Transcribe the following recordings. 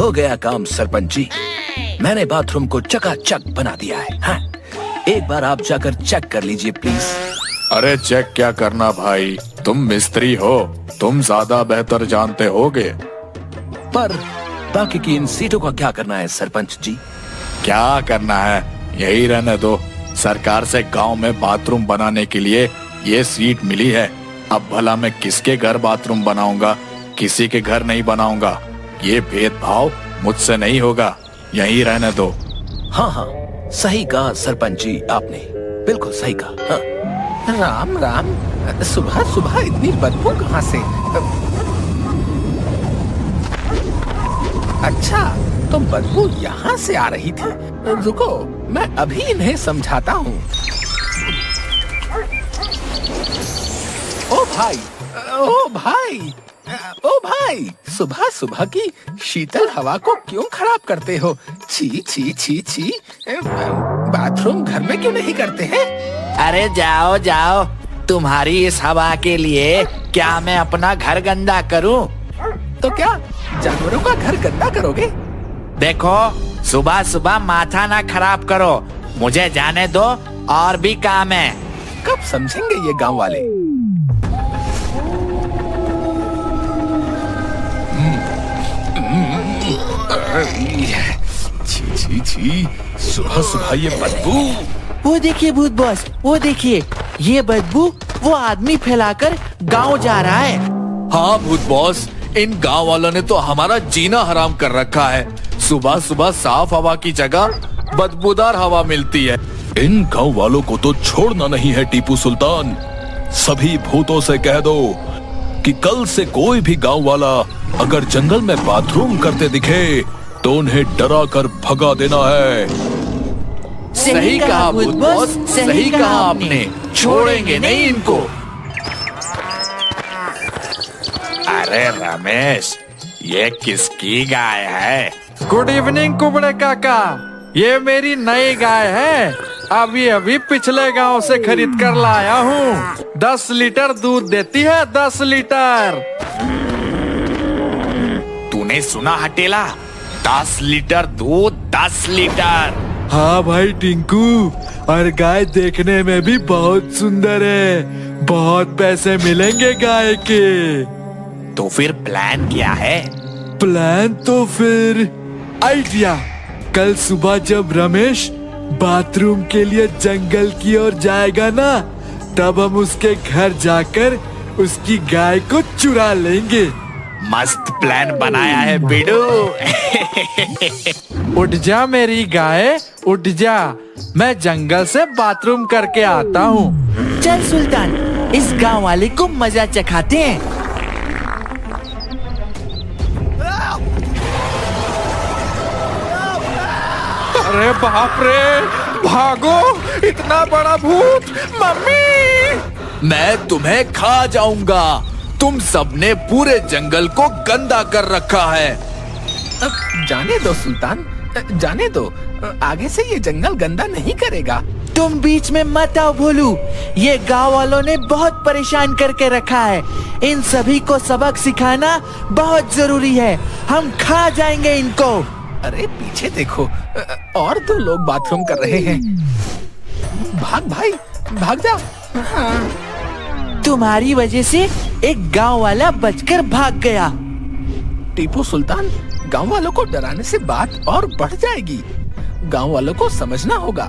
हो गया काम सरपंच जी। मैंने बाथरूम को चकाचक बना दिया है। हाँ, एक बार आप जाकर चेक कर लीजिए प्लीज। अरे चेक क्या करना भाई, तुम मिस्त्री हो, तुम ज्यादा बेहतर जानते होगे। पर बाकी की इन सीटों का क्या करना है सरपंच जी? क्या करना है, यही रहने दो। सरकार से गांव में बाथरूम बनाने के लिए ये सीट मिली है। अब भला मैं किसके घर बाथरूम बनाऊंगा, किसी के घर नहीं बनाऊंगा। ये भेदभाव मुझसे नहीं होगा, यही रहने दो। हाँ हाँ, सही कहा सरपंच जी आपने, बिल्कुल सही कहा। हाँ। राम राम, सुबह सुबह इतनी बदबू कहाँ से? अच्छा, तो बदबू यहाँ से आ रही थी। रुको, मैं अभी इन्हें समझाता हूँ। ओ भाई, ओ भाई, ओ भाई, सुबह सुबह की शीतल हवा को क्यों खराब करते हो? छी छी छी छी, बाथरूम घर में क्यों नहीं करते हैं? अरे जाओ जाओ, तुम्हारी इस हवा के लिए क्या मैं अपना घर गंदा करूं? तो क्या जानवरों का घर गंदा करोगे? देखो, सुबह सुबह माथा ना खराब करो, मुझे जाने दो, और भी काम है। कब समझेंगे ये गांव वाले? छी छी छी, सुबह सुबह ये बदबू। वो देखिए भूत बॉस, वो देखिए, ये बदबू वो आदमी फैलाकर गांव जा रहा है। हाँ भूत बॉस, इन गांव वालों ने तो हमारा जीना हराम कर रखा है। सुबह सुबह साफ हवा की जगह बदबूदार हवा मिलती है। इन गांव वालों को तो छोड़ना नहीं है टीपू सुल्तान। सभी भूतों से कह दो कि कल से कोई भी गांव वाला अगर जंगल में बाथरूम करते दिखे तो उन्हें डरा कर भगा देना है। सही कहा भूत बॉस, सही कहा आपने, छोड़ेंगे नहीं इनको। अरे रमेश, ये किसकी गाय है? गुड इवनिंग कुबड़े काका, ये मेरी नई गाय है। अभी अभी पिछले गांव से खरीद कर लाया हूँ। 10 लीटर दूध देती है, 10 लीटर। तूने सुना हटेला? 10 लीटर दूध, 10 लीटर। हाँ भाई टिंकू, और गाय देखने में भी बहुत सुंदर है। बहुत पैसे मिलेंगे गाय के। तो फिर प्लान क्या है? प्लान तो फिर आइडिया। कल सुबह जब रमेश बाथरूम के लिए जंगल की ओर जाएगा ना, तब हम उसके घर जाकर उसकी गाय को चुरा लेंगे। मस्त प्लान बनाया है बिडू। उठ जा मेरी गाय, उठ जा, मैं जंगल से बाथरूम करके आता हूँ। चल सुल्तान, इस गांव वाले को मजा चखाते हैं। अरे बाप रे, भागो, इतना बड़ा भूत! मम्मी! मैं तुम्हें खा जाऊंगा। तुम सबने पूरे जंगल को गंदा कर रखा है। अब जाने दो सुल्तान, जाने दो। आगे से ये जंगल गंदा नहीं करेगा। तुम बीच में मत आओ भोलू, ये गांव वालों ने बहुत परेशान करके रखा है। इन सभी को सबक सिखाना बहुत जरूरी है। हम खा जाएंगे इनको। अरे पीछे देखो, और 2 लोग बाथरूम कर रहे हैं। भाग भाई, भाग जा। हाँ। तुम्हारी वजह से एक गांव वाला बचकर भाग गया। टीपू सुल्तान, गांव वालों को डराने से बात और बढ़ जाएगी। गांव वालों को समझना होगा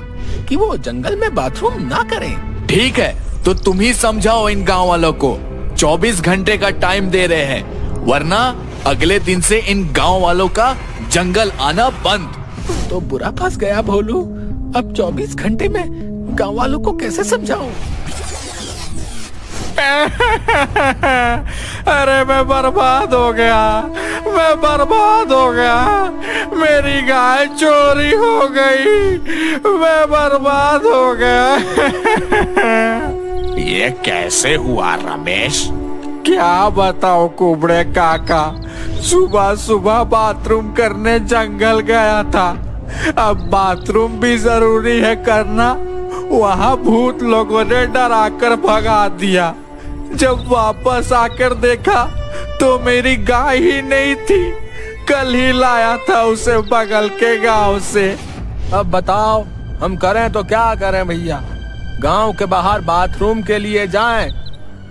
कि वो जंगल में बाथरूम ना करें। ठीक है, तो तुम ही समझाओ इन गांव वालों को। 24 घंटे का टाइम दे रहे हैं, वरना अगले दिन से इन गांव वालों का जंगल आना बंद। तो बुरा फंस गया भोलू। अब 24 घंटे में गांव वालों को कैसे समझाऊं? अरे मैं बर्बाद हो गया, मैं बर्बाद हो गया। मेरी गाय चोरी हो गई, मैं बर्बाद हो गया। ये कैसे हुआ रमेश? क्या बताओ कुबड़े काका, सुबह सुबह बाथरूम करने जंगल गया था। अब बाथरूम भी जरूरी है करना। वहाँ भूत लोगों ने डराकर भगा दिया। जब वापस आकर देखा तो मेरी गाय ही नहीं थी, कल ही लाया था उसे बगल के गांव से। अब बताओ हम करें तो क्या करें भैया। गांव के बाहर बाथरूम के लिए जाएं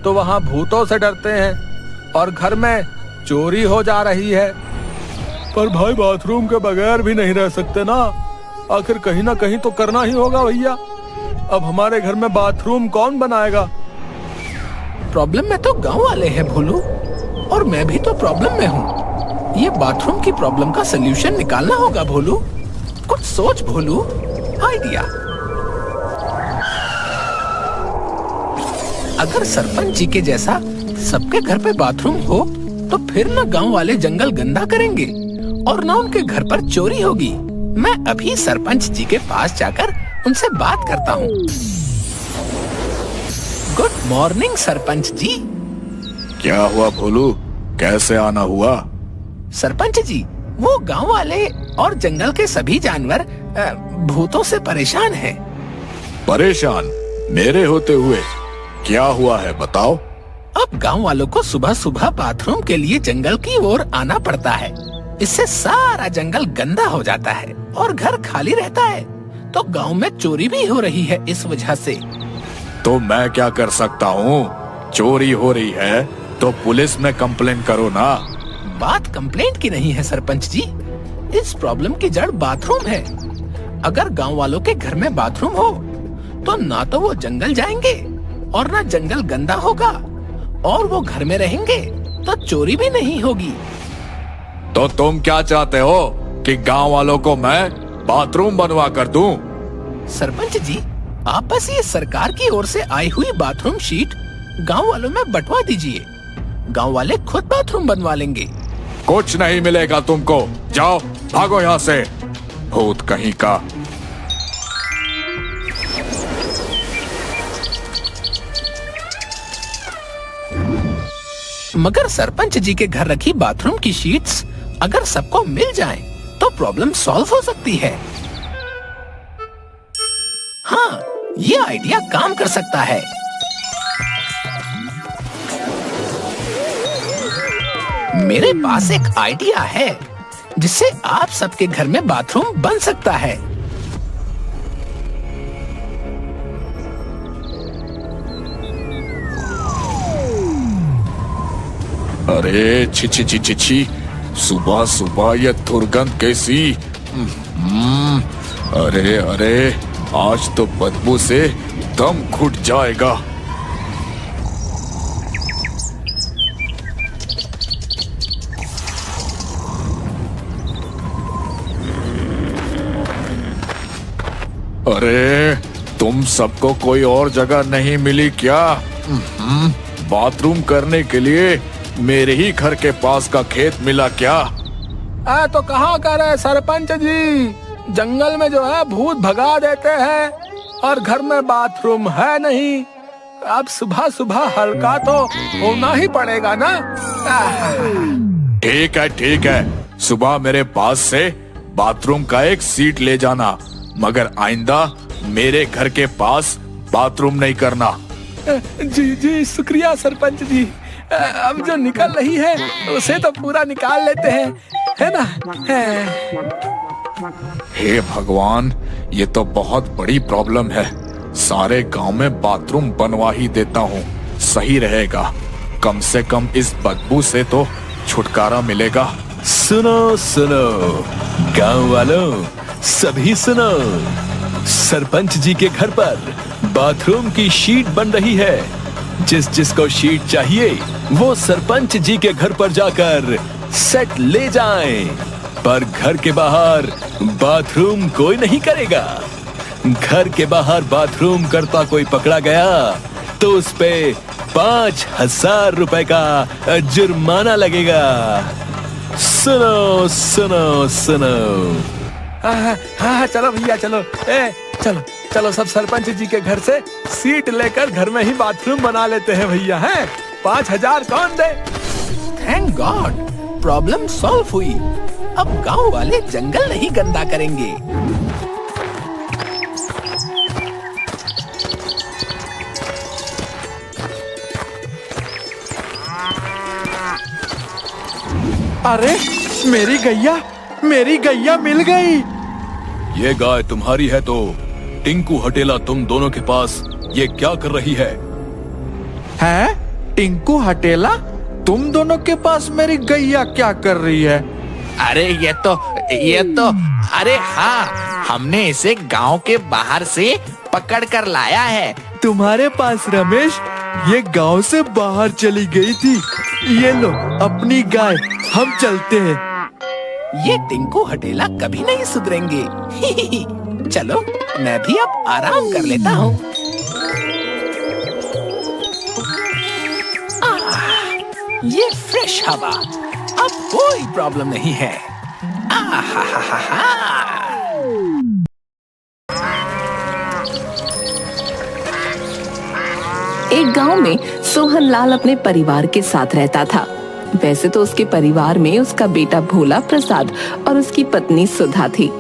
तो वहां भूतों से डरते हैं और घर में चोरी हो जा रही है। पर भाई बाथरूम के बगैर भी नहीं रह सकते ना, आखिर कहीं ना कहीं तो करना ही होगा भैया। अब हमारे घर में बाथरूम कौन बनाएगा? प्रॉब्लम में तो गांव वाले हैं भोलू, और मैं भी तो प्रॉब्लम में हूँ। ये बाथरूम की प्रॉब्लम का सलूशन निकालना होगा भोलू। कुछ सोच भोलू, आइडिया। अगर सरपंच जी के जैसा सबके घर पे बाथरूम हो तो फिर ना गांव वाले जंगल गंदा करेंगे और ना उनके घर पर चोरी होगी। मैं अभी सरपंच जी के पास जाकर उनसे बात करता हूँ। Good morning sarpanch ji. क्या हुआ भोलू, कैसे आना हुआ? सरपंच जी, वो गांव वाले और जंगल के सभी जानवर भूतों से परेशान हैं। परेशान मेरे होते हुए? क्या हुआ है बताओ। अब गांव वालों को सुबह सुबह बाथरूम के लिए जंगल की ओर आना पड़ता है। इससे सारा जंगल गंदा हो जाता है और घर खाली रहता है, तो गांव में चोरी भी हो रही है इस वजह से। तो मैं क्या कर सकता हूँ? चोरी हो रही है तो पुलिस में कंप्लेन करो ना। बात कंप्लेंट की नहीं है सरपंच जी, इस प्रॉब्लम की जड़ बाथरूम है। अगर गांव वालों के घर में बाथरूम हो तो ना तो वो जंगल जाएंगे और ना जंगल गंदा होगा, और वो घर में रहेंगे तो चोरी भी नहीं होगी। तो तुम क्या चाहते हो कि गांव वालों को मैं बाथरूम बनवा कर दूं? सरपंच जी, आप बस ये सरकार की ओर से आई हुई बाथरूम शीट गांव वालों में बंटवा दीजिए। गांव वाले खुद बाथरूम बनवा लेंगे। कुछ नहीं मिलेगा तुमको, जाओ भागो यहाँ से, भूत कहीं का। मगर सरपंच जी के घर रखी बाथरूम की शीट्स अगर सबको मिल जाएं, तो प्रॉब्लम सॉल्व हो सकती है। हाँ, ये आइडिया काम कर सकता है। मेरे पास एक आइडिया है जिससे आप सबके घर में बाथरूम बन सकता है। अरे छी छी छी छी छी, सुबह सुबह ये दुर्गंध कैसी। अरे अरे, आज तो बदबू से दम घुट जाएगा। अरे तुम सबको कोई और जगह नहीं मिली क्या? बाथरूम करने के लिए मेरे ही घर के पास का खेत मिला क्या? तो कहाँ कर है सरपंच जी, जंगल में जो है भूत भगा देते हैं और घर में बाथरूम है नहीं। अब सुबह सुबह हल्का तो होना ही पड़ेगा ना। ठीक है, सुबह मेरे पास से बाथरूम का एक सीट ले जाना, मगर आइंदा मेरे घर के पास बाथरूम नहीं करना। जी जी शुक्रिया सरपंच जी। अब जो निकल रही है उसे तो पूरा निकाल लेते हैं, है ना? हे भगवान, ये तो बहुत बड़ी प्रॉब्लम है। सारे गांव में बाथरूम बनवा ही देता हूँ, सही रहेगा। कम से कम इस बदबू से तो छुटकारा मिलेगा। सुनो सुनो गांव वालों, सभी सुनो, सरपंच जी के घर पर बाथरूम की शीट बन रही है। जिसको शीट चाहिए वो सरपंच जी के घर पर जाकर सेट ले जाएं। पर घर के बाहर बाथरूम कोई नहीं करेगा। घर के बाहर बाथरूम करता कोई पकड़ा गया तो उस पे 5,000 रुपए का जुर्माना लगेगा। सुनो सुनो सुनो। हाँ चलो भैया चलो, चलो चलो सब सरपंच जी के घर से सीट लेकर घर में ही बाथरूम बना लेते हैं भैया। हैं 5,000 कौन दे? थैंक गॉड, प्रॉब्लम सॉल्व हुई। अब गांव वाले जंगल नहीं गंदा करेंगे। अरे मेरी गैया मिल गई। ये गाय तुम्हारी है तो टिंकू हटेला तुम दोनों के पास ये क्या कर रही है? हैं? टिंकू हटेला, तुम दोनों के पास मेरी गैया क्या कर रही है? अरे ये तो अरे हाँ, हमने इसे गांव के बाहर से पकड़ कर लाया है। तुम्हारे पास रमेश ये गांव से बाहर चली गई थी। ये लो अपनी गाय, हम चलते हैं। ये टिंकू हटेला कभी नहीं सुधरेंगे। चलो मैं भी अब आराम कर लेता हूँ। ये फ्रेश हवा, अब कोई प्रॉब्लम नहीं है। एक गांव में सोहनलाल अपने परिवार के साथ रहता था। वैसे तो उसके परिवार में उसका बेटा भोला प्रसाद और उसकी पत्नी सुधा थी,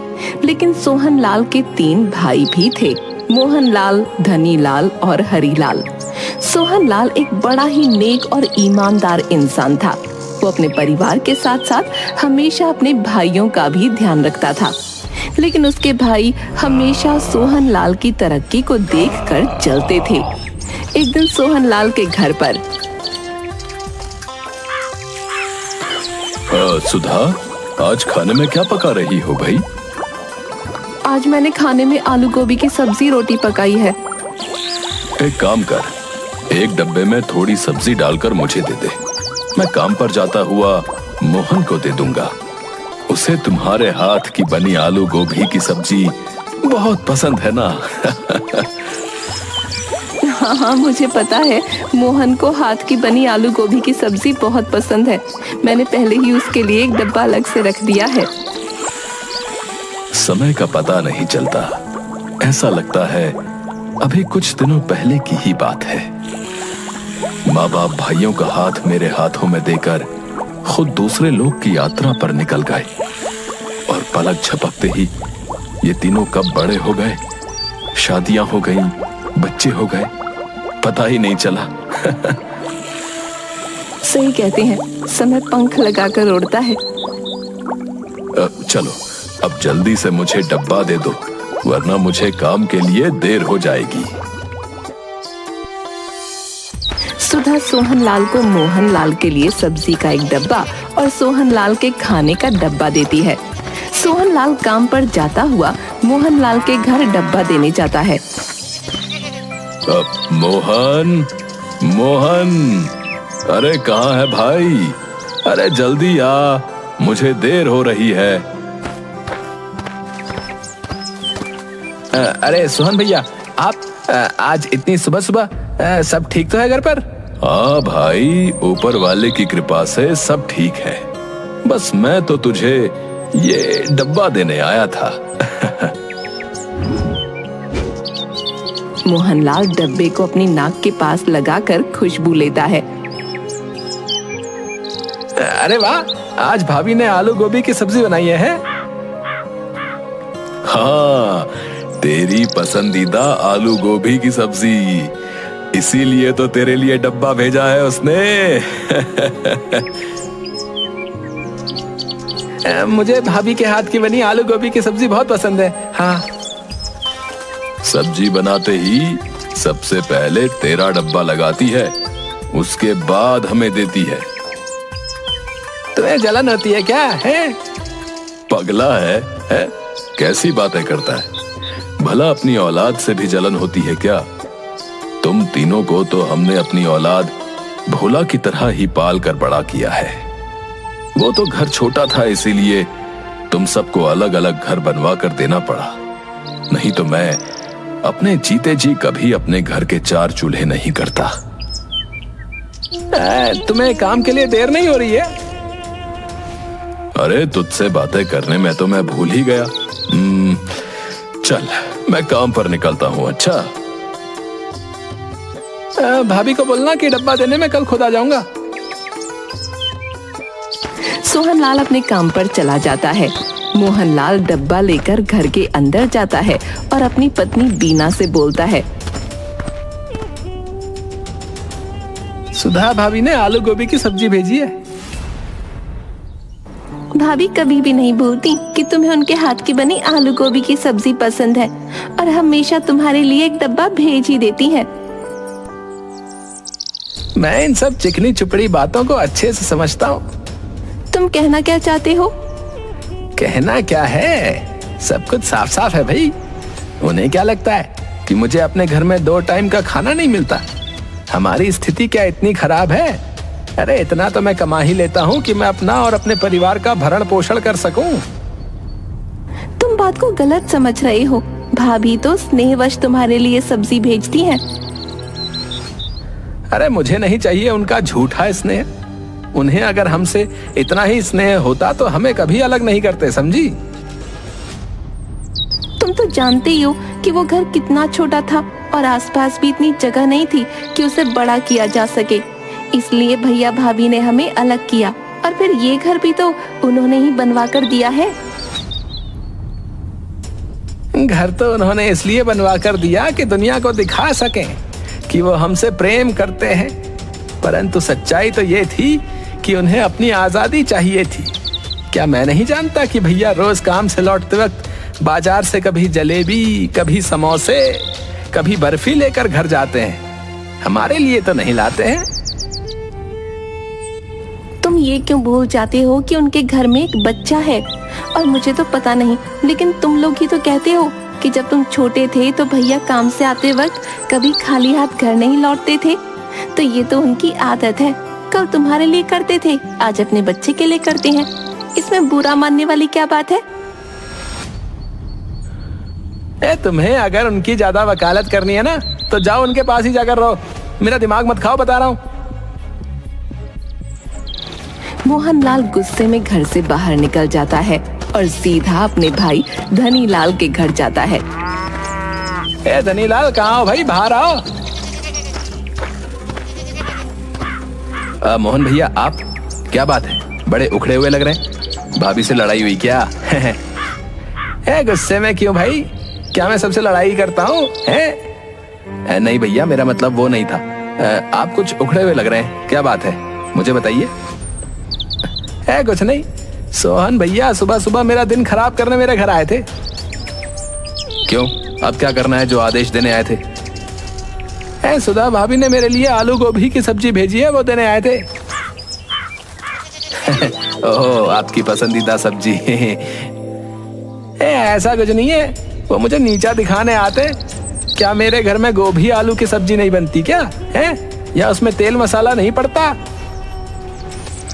लेकिन सोहनलाल के 3 भाई भी थे, मोहनलाल, धनीलाल और हरीलाल। सोहनलाल एक बड़ा ही नेक और ईमानदार इंसान था। वो अपने परिवार के साथ साथ हमेशा अपने भाइयों का भी ध्यान रखता था, लेकिन उसके भाई हमेशा सोहनलाल की तरक्की को देखकर जलते थे। एक दिन सोहनलाल के घर पर सुधा, आज खाने में क्या पका रही हो भाई? आज मैंने खाने में आलू गोभी की सब्जी रोटी पकाई है। एक काम कर, एक डब्बे में थोड़ी सब्जी डालकर मुझे दे दे। मैं काम पर जाता हुआ मोहन को दे दूंगा। उसे तुम्हारे हाथ की बनी आलू गोभी की सब्जी बहुत पसंद है ना। हाँ, मुझे पता है, मोहन को हाथ की बनी आलू गोभी की सब्जी बहुत पसंद है। मैंने पहले ही उसके लिए एक डब्बा अलग से रख दिया है। समय का पता नहीं चलता, ऐसा लगता है अभी कुछ दिनों पहले की ही बात है। माँ बाप भाइयों का हाथ मेरे हाथों में देकर खुद दूसरे लोग की यात्रा पर निकल गए, और पलक झपकते ही ये तीनों कब बड़े हो गए, शादियां हो गईं, बच्चे हो गए, पता ही नहीं चला। सही कहते हैं, समय पंख लगाकर उड़ता है। चलो अब जल्दी से मुझे डब्बा दे दो, वरना मुझे काम के लिए देर हो जाएगी। सुधा सोहनलाल को मोहनलाल के लिए सब्जी का एक डब्बा और सोहनलाल के खाने का डब्बा देती है। सोहनलाल काम पर जाता हुआ मोहनलाल के घर डब्बा देने जाता है। मोहन, मोहन, अरे कहाँ है भाई? अरे जल्दी आ, मुझे देर हो रही है। अरे सोहन भैया, आप आज इतनी सुबह सुबह सब ठीक तो है घर पर? हाँ भाई, ऊपर वाले की कृपा से सब ठीक है। बस मैं तो तुझे ये डब्बा देने आया था। मोहनलाल डब्बे को अपनी नाक के पास लगाकर खुशबू लेता है। अरे वाह, आज भाभी ने आलू गोभी की सब्जी बनाई है। हाँ, तेरी पसंदीदा आलू गोभी की सब्जी, इसीलिए तो तेरे लिए डब्बा भेजा है उसने। मुझे भाभी के हाथ की बनी आलू गोभी की सब्जी बहुत पसंद है। हाँ, सब्जी बनाते ही सबसे पहले तेरा डब्बा लगाती है, उसके बाद हमें देती है। तुम्हें जलन होती है क्या? है पगला है? कैसी बातें करता है? भला अपनी औलाद से भी जलन होती है क्या? तुम तीनों को तो हमने अपनी औलाद भोला की तरह ही पाल कर बड़ा किया है। वो तो घर छोटा था, इसीलिए तुम सबको अलग अलग घर बनवा कर देना पड़ा। नहीं तो मैं अपने जीते जी कभी अपने घर के 4 चूल्हे नहीं करता। तुम्हें काम के लिए देर नहीं हो रही है? अरे तुझसे बातें करने में तो मैं भूल ही गया। चल मैं काम पर निकलता हूँ। अच्छा, भाभी को बोलना कि डब्बा देने में कल खुद आ जाऊंगा। सोहनलाल अपने काम पर चला जाता है। मोहनलाल डब्बा लेकर घर के अंदर जाता है और अपनी पत्नी बीना से बोलता है, सुधा भाभी ने आलू गोभी की सब्जी भेजी है। भाभी कभी भी नहीं भूलती कि तुम्हें उनके हाथ की बनी आलू गोभी की सब्जी पसंद है और हमेशा तुम्हारे लिए एक डब्बा भेज ही देती है। मैं इन सब चिकनी चुपड़ी बातों को अच्छे से समझता हूँ। तुम कहना क्या चाहते हो? कहना क्या है, सब कुछ साफ साफ है भाई। उन्हें क्या लगता है कि मुझे अपने घर में 2 टाइम का खाना नहीं मिलता? हमारी स्थिति क्या इतनी खराब है? अरे इतना तो मैं कमा ही लेता हूँ कि मैं अपना और अपने परिवार का भरण पोषण कर सकूं। तुम बात को गलत समझ रहे हो। भाभी तो स्नेहवश तुम्हारे लिए सब्जी भेजती हैं। अरे मुझे नहीं चाहिए उनका झूठा स्नेह। उन्हें अगर हमसे इतना ही स्नेह होता तो हमें कभी अलग नहीं करते, समझी? तुम तो जानते ही हो कि वो घर कितना छोटा था और आसपास भी इतनी जगह नहीं थी कि उसे बड़ा किया जा सके। इसलिए भैया भाभी ने हमें अलग किया और फिर ये घर भी तो उन्होंने ही बनवा कर दिया है। घर तो उन्होंने इसलिए बनवा कर दिया कि दुनिया को दिखा सकें कि वो हमसे प्रेम करते हैं, परंतु सच्चाई तो ये थी कि उन्हें अपनी आजादी चाहिए थी। क्या मैं नहीं जानता कि भैया रोज काम से लौटते वक्त बाजार से कभी जलेबी, कभी समोसे, कभी बर्फी लेकर घर जाते हैं। हमारे लिए तो नहीं लाते हैं। तुम ये क्यों भूल जाते हो कि उनके घर में एक बच्चा है? और मुझे तो पता नहीं, लेकिन तुम लोग ही तो कहते हो कि जब तुम छोटे थे तो भैया काम से आते वक्त कभी खाली हाथ घर नहीं लौटते थे। तो ये तो उनकी आदत है। कल तुम्हारे लिए करते थे, आज अपने बच्चे के लिए करते हैं। इसमें बुरा मानने वाली क्या बात है? तुम्हें अगर उनकी ज्यादा वकालत करनी है ना तो जाओ उनके पास ही जाकर रहो। मेरा दिमाग मत खाओ, बता रहा हूँ। मोहनलाल गुस्से में घर से बाहर निकल जाता है और सीधा अपने भाई धनीलाल के घर जाता है। धनीलाल कहाँ हो भाई, बाहर आओ। मोहन भैया, आप क्या बात है, बड़े उखड़े हुए लग रहे हैं। भाभी से लड़ाई हुई क्या? गुस्से में क्यों भाई? क्या मैं सबसे लड़ाई करता हूँ? नहीं भैया, मेरा मतलब वो नहीं था। आप कुछ उखड़े हुए लग रहे हैं, क्या बात है, मुझे बताइए। कुछ नहीं, सोहन भैया सुबह सुबह मेरा दिन खराब करने मेरे घर आए थे। क्यों, अब क्या करना है जो आदेश देने आए थे? सुधा भाभी ने मेरे लिए आलू गोभी की सब्जी भेजी है, वो देने आए थे। ओह, आपकी पसंदीदा सब्जी। ऐसा कुछ नहीं है, वो मुझे नीचा दिखाने आते। क्या मेरे घर में गोभी आलू की सब्जी नहीं बनती क्या है? या उसमें तेल मसाला नहीं पड़ता?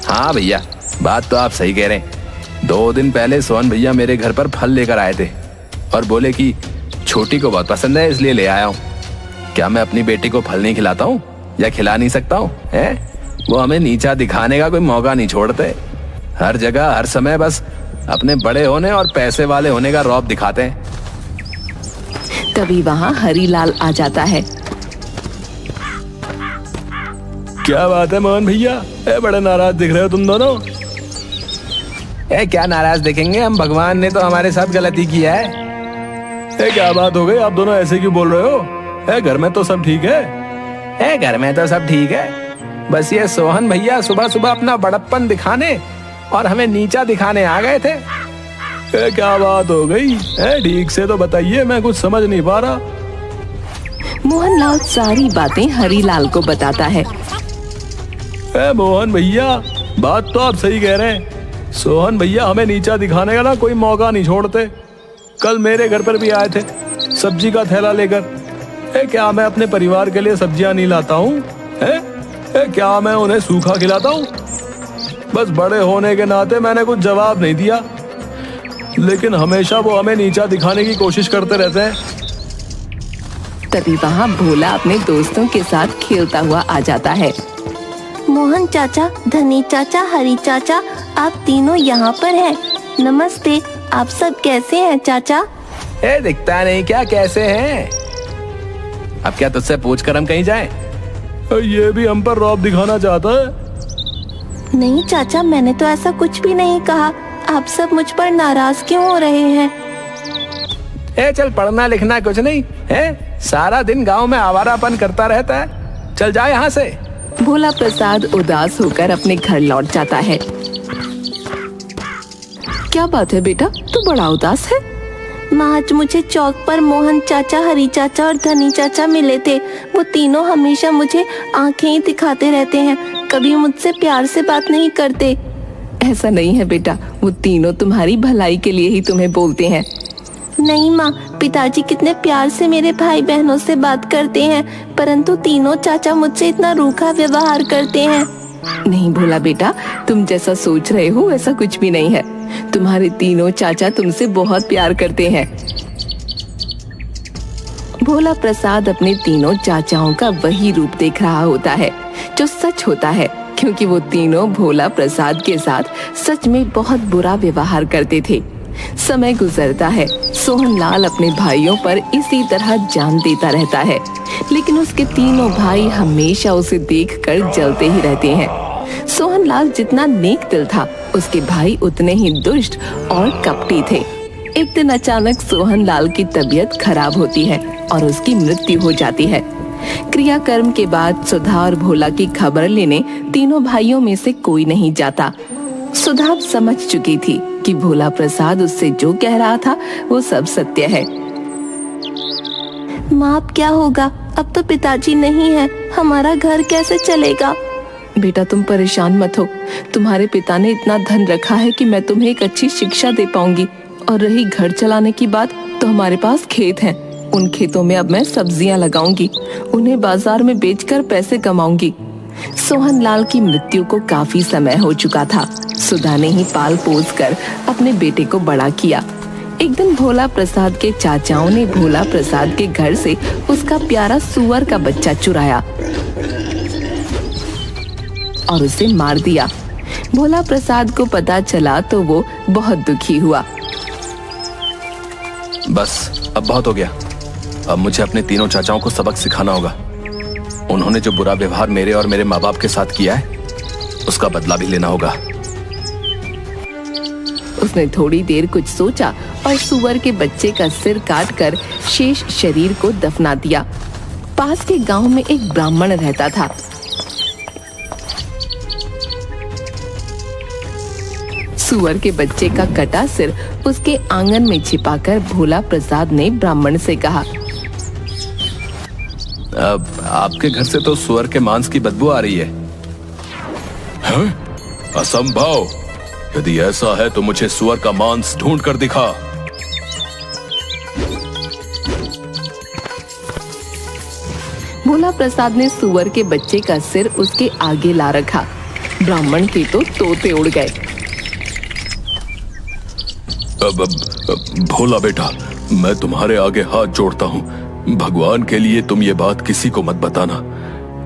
हाँ भैया, बात तो आप सही कह रहे हैं। 2 दिन पहले सोहन भैया मेरे घर पर फल लेकर आए थे और बोले कि छोटी को बहुत पसंद है इसलिए ले आया हूँ। क्या मैं अपनी बेटी को फल नहीं खिलाता हूँ या खिला नहीं सकता हूँ? वो हमें नीचा दिखाने का कोई मौका नहीं छोड़ते। हर जगह हर समय बस अपने बड़े होने और पैसे वाले होने का रौब दिखाते हैं। तभी वहाँ हरीलाल आ जाता है। क्या बात है मोहन भैया, बड़े नाराज दिख रहे हो तुम दोनों। क्या नाराज दिखेंगे हम, भगवान ने तो हमारे साथ गलती किया है। क्या बात हो गई, आप दोनों ऐसे क्यों बोल रहे हो? घर में तो सब ठीक है। घर में तो सब ठीक है, बस ये सोहन भैया सुबह सुबह अपना बड़प्पन दिखाने और हमें नीचा दिखाने आ गए थे। क्या बात हो गई, ठीक से तो बताइए, मैं कुछ समझ नहीं पा रहा। मोहनलाल सारी बातें हरीलाल को बताता है। मोहन भैया, बात तो आप सही कह रहे हैं। सोहन भैया हमें नीचा दिखाने का ना कोई मौका नहीं छोड़ते। कल मेरे घर पर भी आए थे सब्जी का थैला लेकर। क्या मैं अपने परिवार के लिए सब्जियां नहीं लाता हूँ? क्या मैं उन्हें सूखा खिलाता हूँ? बस बड़े होने के नाते मैंने कुछ जवाब नहीं दिया, लेकिन हमेशा वो हमें नीचा दिखाने की कोशिश करते रहते हैं। तभी वहाँ भोला अपने दोस्तों के साथ खेलता हुआ आ जाता है। मोहन चाचा, धनी चाचा, हरी चाचा, आप तीनों यहाँ पर हैं। नमस्ते, आप सब कैसे हैं चाचा? दिखता नहीं क्या कैसे हैं? अब क्या तुझसे पूछकर हम कहीं जाएं? ये भी हम पर रौब दिखाना चाहता है। नहीं चाचा, मैंने तो ऐसा कुछ भी नहीं कहा। आप सब मुझ पर नाराज क्यों हो रहे हैं? चल, पढ़ना लिखना कुछ नहीं है, सारा दिन गांव में आवारापन करता रहता है। चल जा यहाँ से। भोला प्रसाद उदास होकर अपने घर लौट जाता है। क्या बात है बेटा, तू बड़ा उदास है? माँ, आज मुझे चौक पर मोहन चाचा, हरी चाचा और धनी चाचा मिले थे। वो तीनों हमेशा मुझे आंखें ही दिखाते रहते हैं, कभी मुझसे प्यार से बात नहीं करते। ऐसा नहीं है बेटा, वो तीनों तुम्हारी भलाई के लिए ही तुम्हें बोलते हैं। नहीं माँ, पिताजी कितने प्यार से मेरे भाई बहनों से बात करते हैं, परंतु तीनों चाचा मुझसे इतना रूखा व्यवहार करते हैं। नहीं भोला बेटा, तुम जैसा सोच रहे हो वैसा कुछ भी नहीं है। तुम्हारे तीनों चाचा तुमसे बहुत प्यार करते हैं। भोला प्रसाद अपने तीनों चाचाओं का वही रूप देख रहा होता है जो सच होता है, क्योंकि वो तीनों भोला प्रसाद के साथ सच में बहुत बुरा व्यवहार करते थे। समय गुजरता है, सोहनलाल अपने भाइयों पर इसी तरह जान देता रहता है, लेकिन उसके तीनों भाई हमेशा उसे देखकर जलते ही रहते हैं। सोहनलाल जितना नेक दिल था, उसके भाई उतने ही दुष्ट और कपटी थे। एक दिन अचानक सोहनलाल की तबीयत खराब होती है और उसकी मृत्यु हो जाती है। क्रियाकर्म के बाद सुधा और भोला की खबर लेने तीनों भाइयों में से कोई नहीं जाता। सुधा समझ चुकी थी कि भोला प्रसाद उससे जो कह रहा था वो सब सत्य है। माँ, अब क्या होगा? अब तो पिताजी नहीं है, हमारा घर कैसे चलेगा? बेटा तुम परेशान मत हो, तुम्हारे पिता ने इतना धन रखा है कि मैं तुम्हें एक अच्छी शिक्षा दे पाऊंगी। और रही घर चलाने की बात, तो हमारे पास खेत हैं, उन खेतों में अब मैं सब्जियां लगाऊंगी, उन्हें बाजार में बेचकर पैसे कमाऊंगी। सोहनलाल की मृत्यु को काफी समय हो चुका था। सुधा ने ही पाल पोस कर अपने बेटे को बड़ा किया। एक दिन भोला प्रसाद के चाचाओं ने भोला प्रसाद के घर से उसका प्यारा सुअर का बच्चा चुराया और उसे मार दिया। भोला प्रसाद को पता चला तो वो बहुत दुखी हुआ। बस अब बहुत हो गया, अब मुझे अपने तीनों चाचाओं को सबक सिखाना होगा। उन्होंने जो बुरा व्यवहार मेरे और मेरे माँ बाप के साथ किया है, उसका बदला भी लेना होगा। उसने थोड़ी देर कुछ सोचा और सुअर के बच्चे का सिर काटकर शेष शरीर को दफना दिया। पास के गांव में एक ब्राह्मण रहता था। सुअर के बच्चे का कटा सिर उसके आंगन में छिपाकर भोला प्रसाद ने ब्राह्मण से कहा, अब आपके घर से तो सुअर के मांस की बदबू आ रही है। हैं? असंभव! यदि ऐसा है तो मुझे सुअर का मांस ढूंढ कर दिखा। भोला प्रसाद ने सुअर के बच्चे का सिर उसके आगे ला रखा। ब्राह्मण के तो तोते उड़ गए। अब भोला बेटा, मैं तुम्हारे आगे हाथ जोड़ता हूँ, भगवान के लिए तुम ये बात किसी को मत बताना,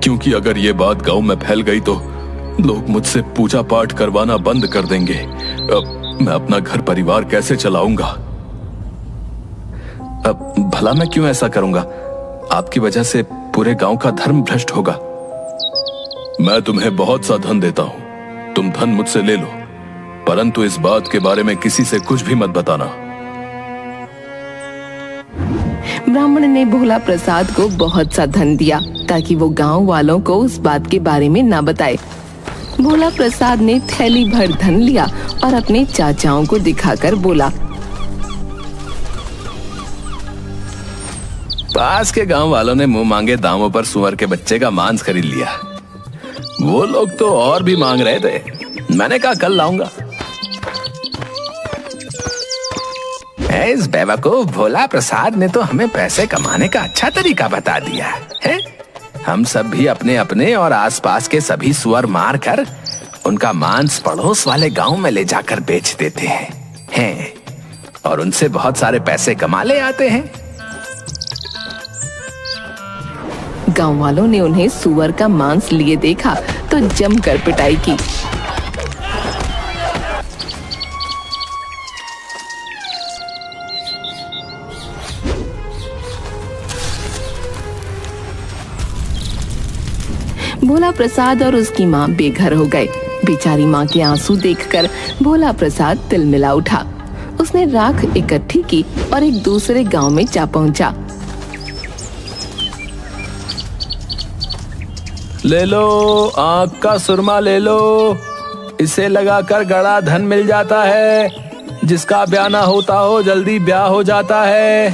क्योंकि अगर ये बात गांव में फैल गई तो लोग मुझसे पूजा पाठ करवाना बंद कर देंगे। अब मैं अपना घर परिवार कैसे चलाऊंगा? अब भला मैं क्यों ऐसा करूंगा? आपकी वजह से पूरे गांव का धर्म भ्रष्ट होगा। मैं तुम्हें बहुत सा धन देता हूं, तुम धन मुझसे ले लो, परंतु इस बात के बारे में किसी से कुछ भी मत बताना। ब्राह्मण ने भोला प्रसाद को बहुत सा धन दिया ताकि वो गांव वालों को उस बात के बारे में ना बताए। भोला प्रसाद ने थैली भर धन लिया और अपने चाचाओं को दिखाकर बोला, पास के गांव वालों ने मुंह मांगे दामों पर सुअर के बच्चे का मांस खरीद लिया। वो लोग तो और भी मांग रहे थे, मैंने कहा कल लाऊंगा। इस बेवकूफ भोला प्रसाद ने तो हमें पैसे कमाने का अच्छा तरीका बता दिया है। हम सब भी अपने अपने और आसपास के सभी सुअर मार कर उनका मांस पड़ोस वाले गांव में ले जाकर बेच देते हैं और उनसे बहुत सारे पैसे कमा ले आते हैं। गांव वालों ने उन्हें सुअर का मांस लिए देखा तो जमकर पिटाई की। भोला प्रसाद और उसकी माँ बेघर हो गए। बेचारी माँ के आंसू देखकर भोला प्रसाद तिलमिला उठा। उसने राख इकट्ठी की और एक दूसरे गांव में जा पहुंचा। ले लो, आंख का सुरमा ले लो, इसे लगाकर गड़ा धन मिल जाता है। जिसका ब्याह ना होता हो जल्दी ब्याह हो जाता है।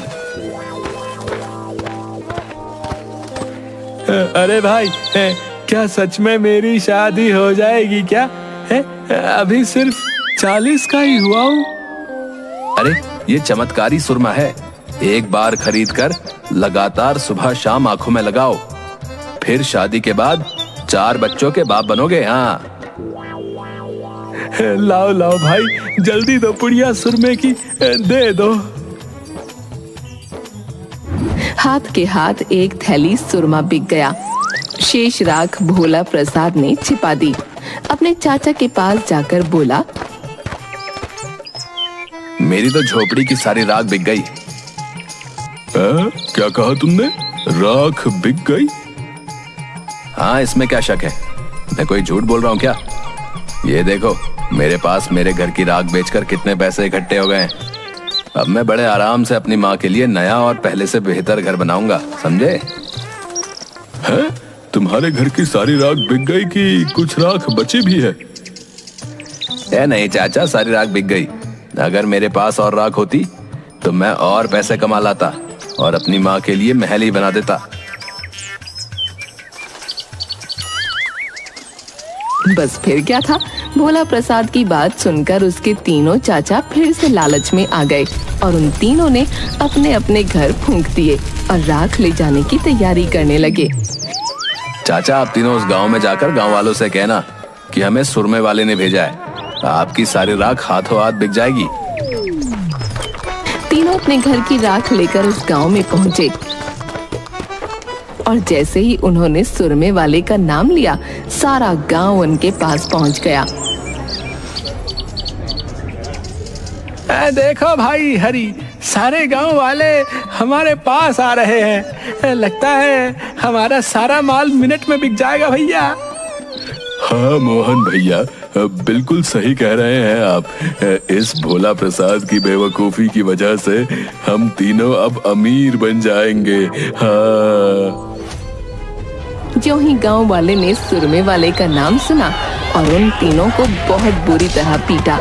अरे भाई, क्या सच में मेरी शादी हो जाएगी क्या? अभी सिर्फ 40 का ही हुआ हूँ। अरे ये चमत्कारी सुरमा है, एक बार खरीद कर लगातार सुबह शाम आंखों में लगाओ, फिर शादी के बाद 4 बच्चों के बाप बनोगे। हाँ लाओ लाओ भाई, जल्दी दो पुड़िया सुरमे की, दे दो। हाथ के हाथ एक थैली सुरमा बिक गया। शेष राख भोला प्रसाद ने छिपा दी। अपने चाचा के पास जाकर बोला, मेरी तो झोपड़ी की सारी राख बिक गई। क्या कहा तुमने? राख बिक गई? हाँ, इसमें क्या शक है? मैं कोई झूठ बोल रहा हूँ क्या? ये देखो, मेरे पास मेरे घर की राख बेचकर कितने पैसे इकट्ठे हो गए। अब मैं बड़े आराम से अपनी माँ के लिए नया और पहले से बेहतर घर बनाऊंगा, समझे? हैं? तुम्हारे घर की सारी राख बिक गई कि कुछ राख बची भी है? नहीं चाचा, सारी राख बिक गई। अगर मेरे पास और राख होती तो मैं और पैसे कमा लाता और अपनी माँ के लिए महल ही बना देता। बस फिर क्या था, भोला प्रसाद की बात सुनकर उसके तीनों चाचा फिर से लालच में आ गए और उन तीनों ने अपने अपने घर फूंक दिए और राख ले जाने की तैयारी करने लगे। चाचा, आप तीनों उस गांव में जाकर गांव वालों से कहना कि हमें सुरमे वाले ने भेजा है, आपकी सारी राख हाथों हाथ बिक जाएगी। तीनों अपने घर की राख लेकर उस गांव में पहुंचे और जैसे ही उन्होंने सुरमे वाले का नाम लिया, सारा गांव उनके पास पहुंच गया। देखो भाई हरी, सारे गांव वाले हमारे पास आ रहे हैं। लगता है हमारा सारा माल मिनट में बिक जाएगा भैया। हाँ मोहन भैया, बिल्कुल सही कह रहे हैं आप। इस भोला प्रसाद की बेवकूफी की वजह से हम तीनों अब अमीर बन जाएंगे। हाँ। जो ही गांव वाले ने सुरमे वाले का नाम सुना और उन तीनों को बहुत बुरी तरह पीटा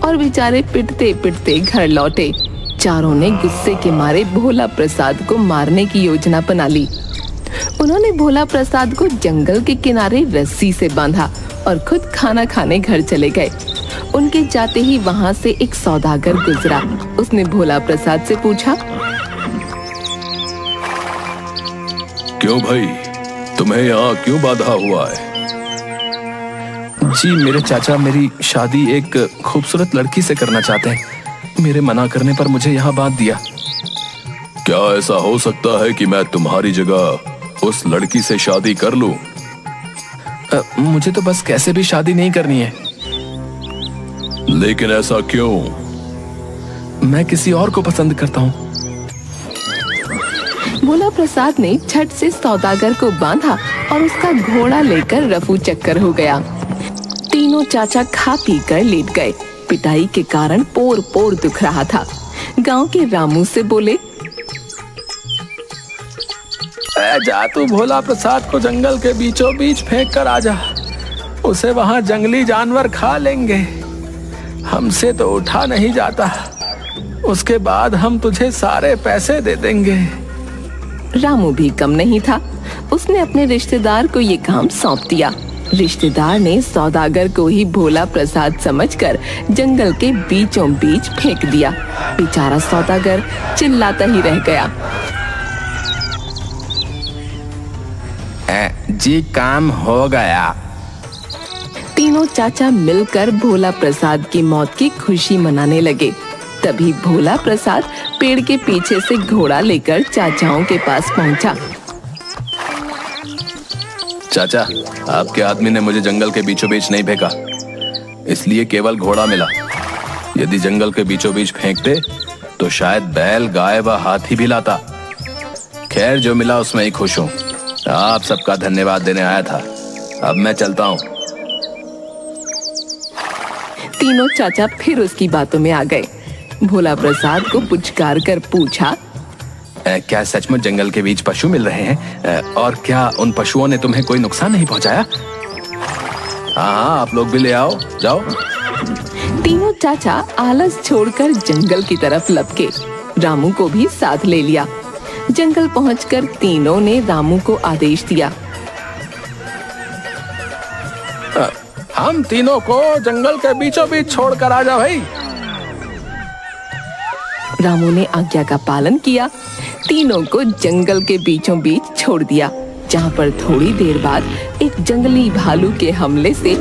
और बेचारे पिटते पिटते घर लौटे। चारों ने गुस्से के मारे भोला प्रसाद को मारने की योजना बना ली। उन्होंने भोला प्रसाद को जंगल के किनारे रस्सी से बांधा और खुद खाना खाने घर चले गए। उनके जाते ही वहां से एक सौदागर गुजरा। उसने भोला प्रसाद से पूछा, क्यों भाई, तुम्हें यहाँ क्यों बाधा हुआ है? जी मेरे चाचा मेरी शादी एक खूबसूरत लड़की से करना चाहते हैं। मेरे मना करने पर मुझे यहाँ बांध दिया। क्या ऐसा हो सकता है कि मैं तुम्हारी जगह उस लड़की से शादी कर लूं? मुझे तो बस कैसे भी शादी नहीं करनी है। लेकिन ऐसा क्यों? मैं किसी और को पसंद करता हूँ। भोला प्रसाद ने झट से सौदागर को बांधा और उसका घोड़ा लेकर रफू चक्कर हो गया। तीनों चाचा खा पी कर लेट गए। पिटाई के कारण पोर पोर दुख रहा था। गांव के रामू से बोले, जा तू भोला प्रसाद को जंगल के बीचों बीच फेंक कर आ जा, उसे वहां जंगली जानवर खा लेंगे। हमसे तो उठा नहीं जाता, उसके बाद हम तुझे सारे पैसे दे देंगे। रामू भी कम नहीं था। उसने अपने रिश्तेदार को ये काम सौंप दिया। रिश्तेदार ने सौदागर को ही भोला प्रसाद समझकर जंगल के बीचों बीच फेंक दिया। बेचारा सौदागर चिल्लाता ही रह गया। जी काम हो गया। तीनों चाचा मिलकर भोला प्रसाद की मौत की खुशी मनाने लगे। तभी भोला प्रसाद पेड़ के पीछे से घोड़ा लेकर चाचाओं के पास पहुंचा। चाचा, आपके आदमी ने मुझे जंगल के बीचों बीच नहीं फेंका, इसलिए केवल घोड़ा मिला। यदि जंगल के बीचों बीच फेंकते तो शायद बैल, गाय व हाथी भी लाता। खैर, जो मिला उसमें ही खुश हूँ। आप सबका धन्यवाद देने आया था। अब मैं चलता हूँ। तीनों चाचा फिर उसकी बातों में आ गए। भोला प्रसाद को पुचकार कर पूछा, क्या सचमुच जंगल के बीच पशु मिल रहे हैं? और क्या उन पशुओं ने तुम्हें कोई नुकसान नहीं पहुंचाया? हाँ आप लोग भी ले आओ, जाओ। तीनों चाचा आलस छोड़कर जंगल की तरफ लपके। रामू को भी साथ ले लिया। जंगल पहुंचकर तीनों ने रामू को आदेश दिया। हम तीनों को जंगल के बीचों बीच छोड़कर आ जाओ भाई। रामू ने आज्ञा का पालन किया। तीनों को जंगल के बीचों बीच छोड़ दिया, जहाँ पर थोड़ी देर बाद एक जंगली भालू के हमले से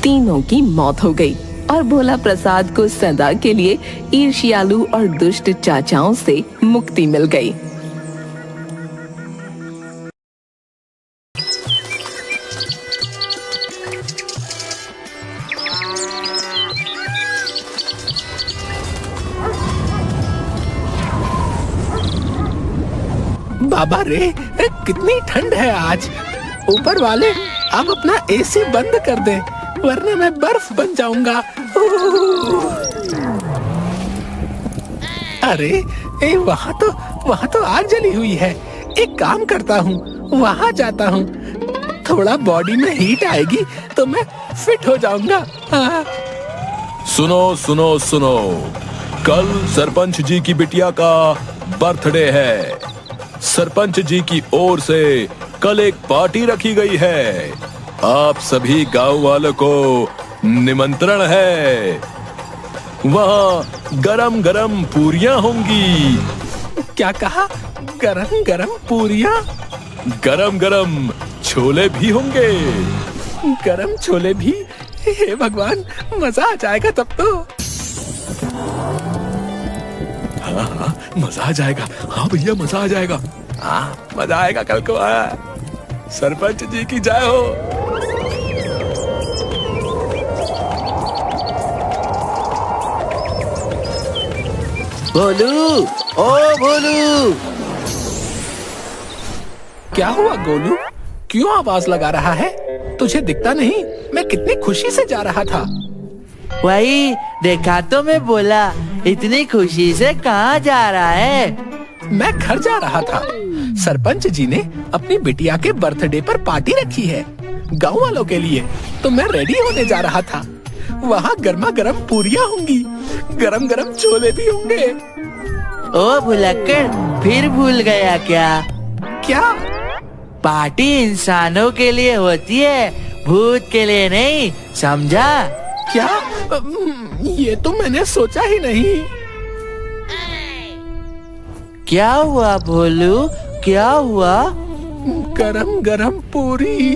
तीनों की मौत हो गई और भोला प्रसाद को सदा के लिए ईर्ष्यालु और दुष्ट चाचाओं से मुक्ति मिल गई। बाबा रे, कितनी ठंड है आज। ऊपर वाले अब अपना एसी बंद कर दे, वरना मैं बर्फ बन जाऊंगा। अरे वहाँ तो आग जली हुई है। एक काम करता हूँ, वहाँ जाता हूँ। थोड़ा बॉडी में हीट आएगी तो मैं फिट हो जाऊंगा। हाँ। सुनो सुनो सुनो, कल सरपंच जी की बिटिया का बर्थडे है। सरपंच जी की ओर से कल एक पार्टी रखी गई है। आप सभी गांव वालों को निमंत्रण है। वहाँ गरम गरम पूरियां होंगी। क्या कहा? गरम गरम पूरियां? गरम गरम छोले भी होंगे। गरम छोले भी? हे भगवान, मजा आ जाएगा तब तो। हाँ, मजा आ जाएगा। हाँ भैया, मजा आ जाएगा। हाँ, मजा आएगा कल को। सरपंच जी की जय हो। भोलू, ओ भोलू। क्या हुआ गोलू? क्यों आवाज लगा रहा है? तुझे दिखता नहीं? मैं कितनी खुशी से जा रहा था। वही देखा तो मैं बोला, इतनी खुशी से कहाँ जा रहा है? मैं घर जा रहा था। सरपंच जी ने अपनी बिटिया के बर्थडे पर पार्टी रखी है गांव वालों के लिए, तो मैं रेडी होने जा रहा था। वहाँ गर्मा गर्म पूरियां होंगी, गरम गरम छोले भी होंगे। ओ भुलक्कड़, फिर भूल गया क्या? क्या? पार्टी इंसानों के लिए होती है, भूत के लिए नहीं, समझा? क्या? ये तो मैंने सोचा ही नहीं। क्या हुआ भोलू, क्या हुआ? गरम गरम पूरी,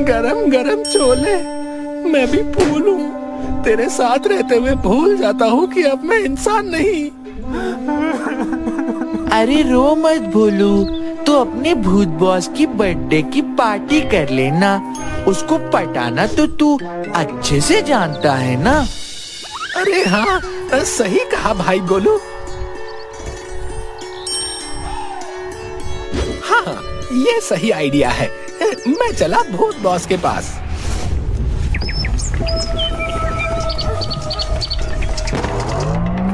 गरम गरम छोले। मैं भी भूलूं, तेरे साथ रहते हुए भूल जाता हूँ कि अब मैं इंसान नहीं। अरे रो मत भोलू, तू अपने भूत बॉस की बर्थडे की पार्टी कर लेना। उसको पटाना तो तू अच्छे से जानता है ना। अरे हाँ, सही कहा भाई गोलू। हाँ, ये सही आइडिया है। मैं चला भूत बॉस के पास।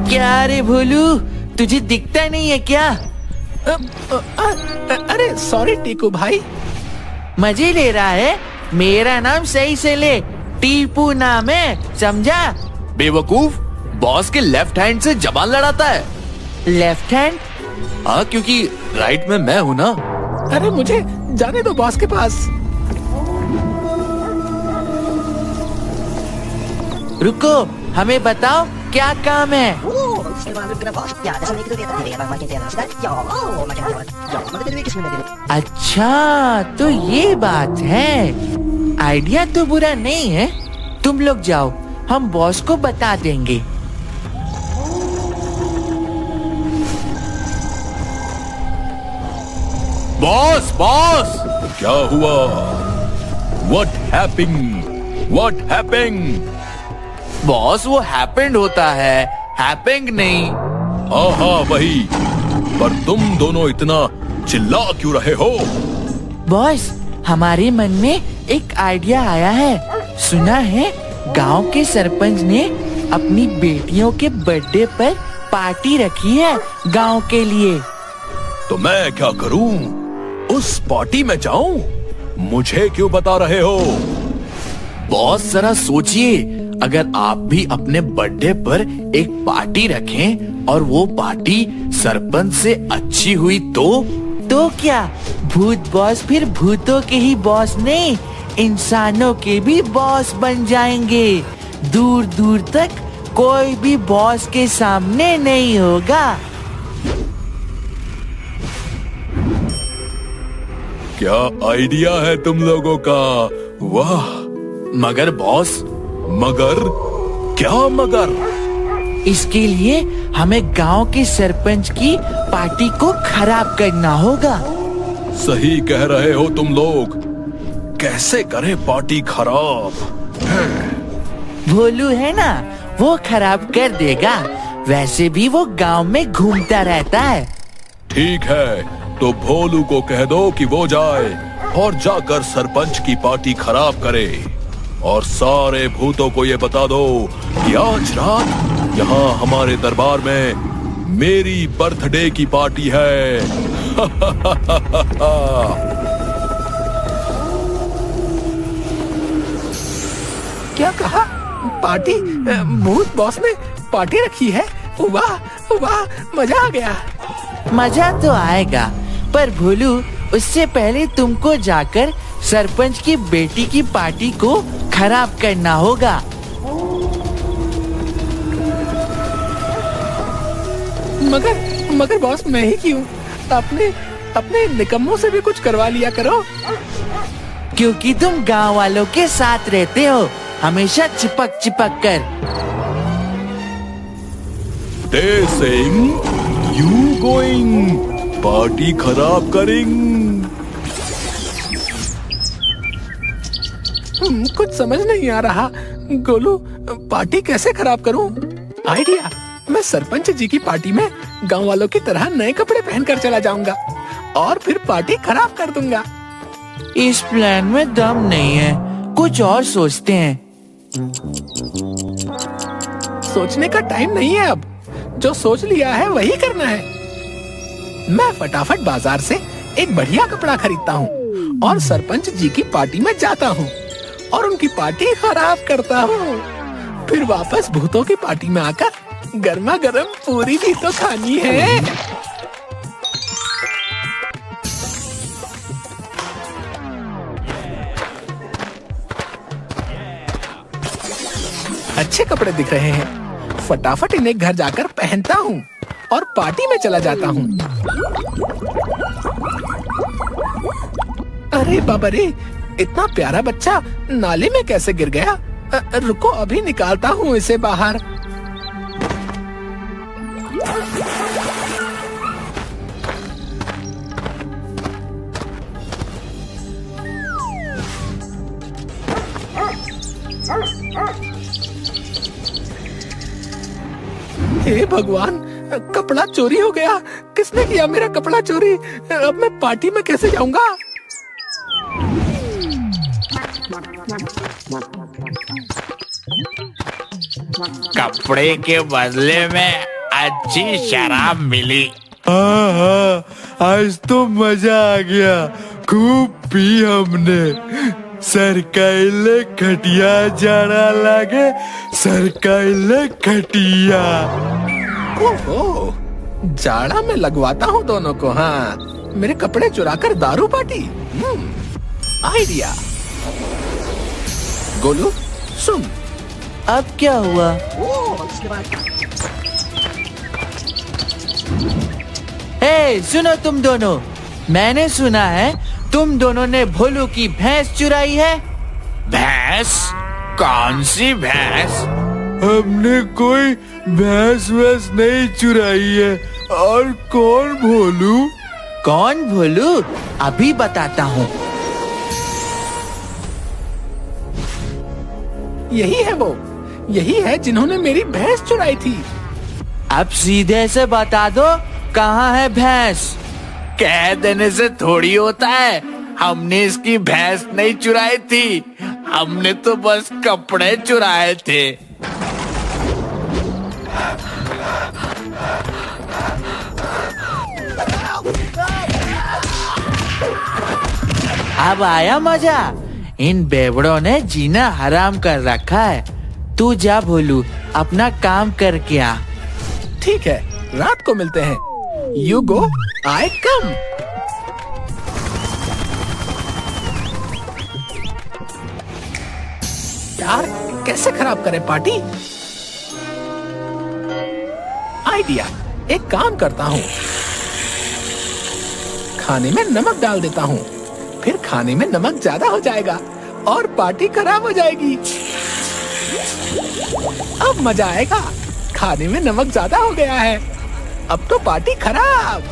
क्या रे भोलू, तुझे दिखता नहीं है क्या? अरे सॉरी टीकू भाई। मजे ले रहा है? मेरा नाम सही से ले, टीपू नाम है, समझा? बेवकूफ, बॉस के लेफ्ट हैंड से जबान लड़ाता है। Left hand? हाँ, क्योंकि राइट में मैं हूँ ना। अरे मुझे जाने दो बॉस के पास। रुको, हमें बताओ क्या काम है? अच्छा, तो ये बात है। आइडिया तो बुरा नहीं है। तुम लोग जाओ, हम बॉस को बता देंगे। बॉस बॉस, क्या हुआ? What happened? What happened? Boss वो हैपेंड होता है, हैपेंग नहीं। हाँ वही। पर तुम दोनों इतना चिल्ला क्यों रहे हो? बॉस, हमारे मन में एक आइडिया आया है। सुना है गांव के सरपंच ने अपनी बेटियों के बर्थडे पर पार्टी रखी है गांव के लिए। तो मैं क्या करूं? उस पार्टी में जाऊं? मुझे क्यों बता रहे हो? बॉस जरा सोचिए, अगर आप भी अपने बर्थडे पर एक पार्टी रखें और वो पार्टी सरपंच से अच्छी हुई तो क्या भूत बॉस फिर भूतों के ही बॉस नहीं, इंसानों के भी बॉस बन जाएंगे। दूर दूर तक कोई भी बॉस के सामने नहीं होगा। क्या आइडिया है तुम लोगों का, वाह। मगर बॉस, मगर क्या मगर? इसके लिए हमें गांव के सरपंच की पार्टी को खराब करना होगा। सही कह रहे हो तुम लोग। कैसे करें पार्टी खराब? भोलू है ना, वो खराब कर देगा। वैसे भी वो गांव में घूमता रहता है। ठीक है, तो भोलू को कह दो कि वो जाए और जाकर सरपंच की पार्टी खराब करे। और सारे भूतों को ये बता दो कि आज रात यहाँ हमारे दरबार में मेरी बर्थडे की पार्टी है। क्या कहा? पार्टी? भूत बॉस ने पार्टी रखी है? वाह वाह, मजा आ गया। मजा तो आएगा, पर भोलू उससे पहले तुमको जाकर सरपंच की बेटी की पार्टी को खराब करना होगा। मगर बॉस, मैं ही क्यों? अपने निकम्मों से भी कुछ करवा लिया करो। क्योंकि तुम गांव वालों के साथ रहते हो, हमेशा चिपक चिपक कर। They saying you going party खराब करेंगे। कुछ समझ नहीं आ रहा। गोलू, पार्टी कैसे खराब करूं? आइडिया, मैं सरपंच जी की पार्टी में गांव वालों की तरह नए कपड़े पहनकर चला जाऊंगा और फिर पार्टी खराब कर दूंगा। इस प्लान में दम नहीं है, कुछ और सोचते हैं। सोचने का टाइम नहीं है अब, जो सोच लिया है वही करना है। मैं फटाफट बाजार से एक बढ़िया कपड़ा खरीदता हूँ और सरपंच जी की पार्टी में जाता हूँ और उनकी पार्टी खराब करता हूँ। फिर वापस भूतों की पार्टी में आकर गर्मा गर्म पूरी भी तो खानी है। अच्छे कपड़े दिख रहे हैं, फटाफट इन्हें घर जाकर पहनता हूँ और पार्टी में चला जाता हूँ। अरे बाबा रे, इतना प्यारा बच्चा नाले में कैसे गिर गया? रुको, अभी निकालता हूँ इसे बाहर। हे भगवान, कपड़ा चोरी हो गया। किसने किया मेरा कपड़ा चोरी? अब मैं पार्टी में कैसे जाऊंगा? कपड़े के बदले में अच्छी शराब मिली। हाँ, आज तो मजा आ गया, खूब पी हमने। सरकाइले खटिया जाड़ा लागे, सरकाइले खटिया। ओहो, जाड़ा में लगवाता हूँ दोनों को। हाँ, मेरे कपड़े चुराकर दारू पार्टी। आइडिया। गोलू, सुन। अब क्या हुआ? हे, सुनो तुम दोनों, मैंने सुना है तुम दोनों ने भोलू की भैंस चुराई है। भैंस? कौन सी भैंस? हमने कोई भैंस वैस नहीं चुराई है। और कौन भोलू? कौन भोलू? अभी बताता हूँ। यही है वो, यही है जिन्होंने मेरी भैंस चुराई थी। अब सीधे से बता दो, कहाँ है भैंस? कह देने से थोड़ी होता है। हमने इसकी भैंस नहीं चुराई थी, हमने तो बस कपड़े चुराए थे। अब आया मजा। इन बेवड़ों ने जीना हराम कर रखा है। तू जा भोलू, अपना काम करके आ। ठीक है, रात को मिलते हैं। यू गो, आई कम। यार, कैसे खराब करे पार्टी? आइडिया, एक काम करता हूँ, खाने में नमक डाल देता हूँ, फिर खाने में नमक ज्यादा हो जाएगा और पार्टी खराब हो जाएगी। अब मजा आएगा। खाने में नमक ज्यादा हो गया है, अब तो पार्टी खराब।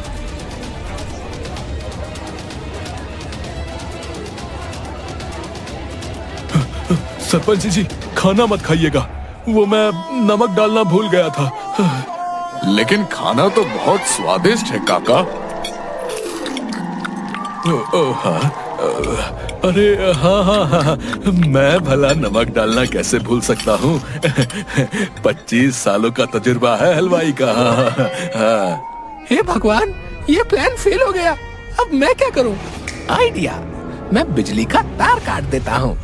सरपंच जी, खाना मत खाइएगा, वो मैं नमक डालना भूल गया था। लेकिन खाना तो बहुत स्वादिष्ट है काका। अरे हाँ, मैं भला नमक डालना कैसे भूल सकता हूँ। 25 सालों का तजुर्बा है हलवाई का। हाँ। हे भगवान, ये प्लान फेल हो गया। अब मैं क्या करूं? आइडिया, मैं बिजली का तार काट देता हूँ।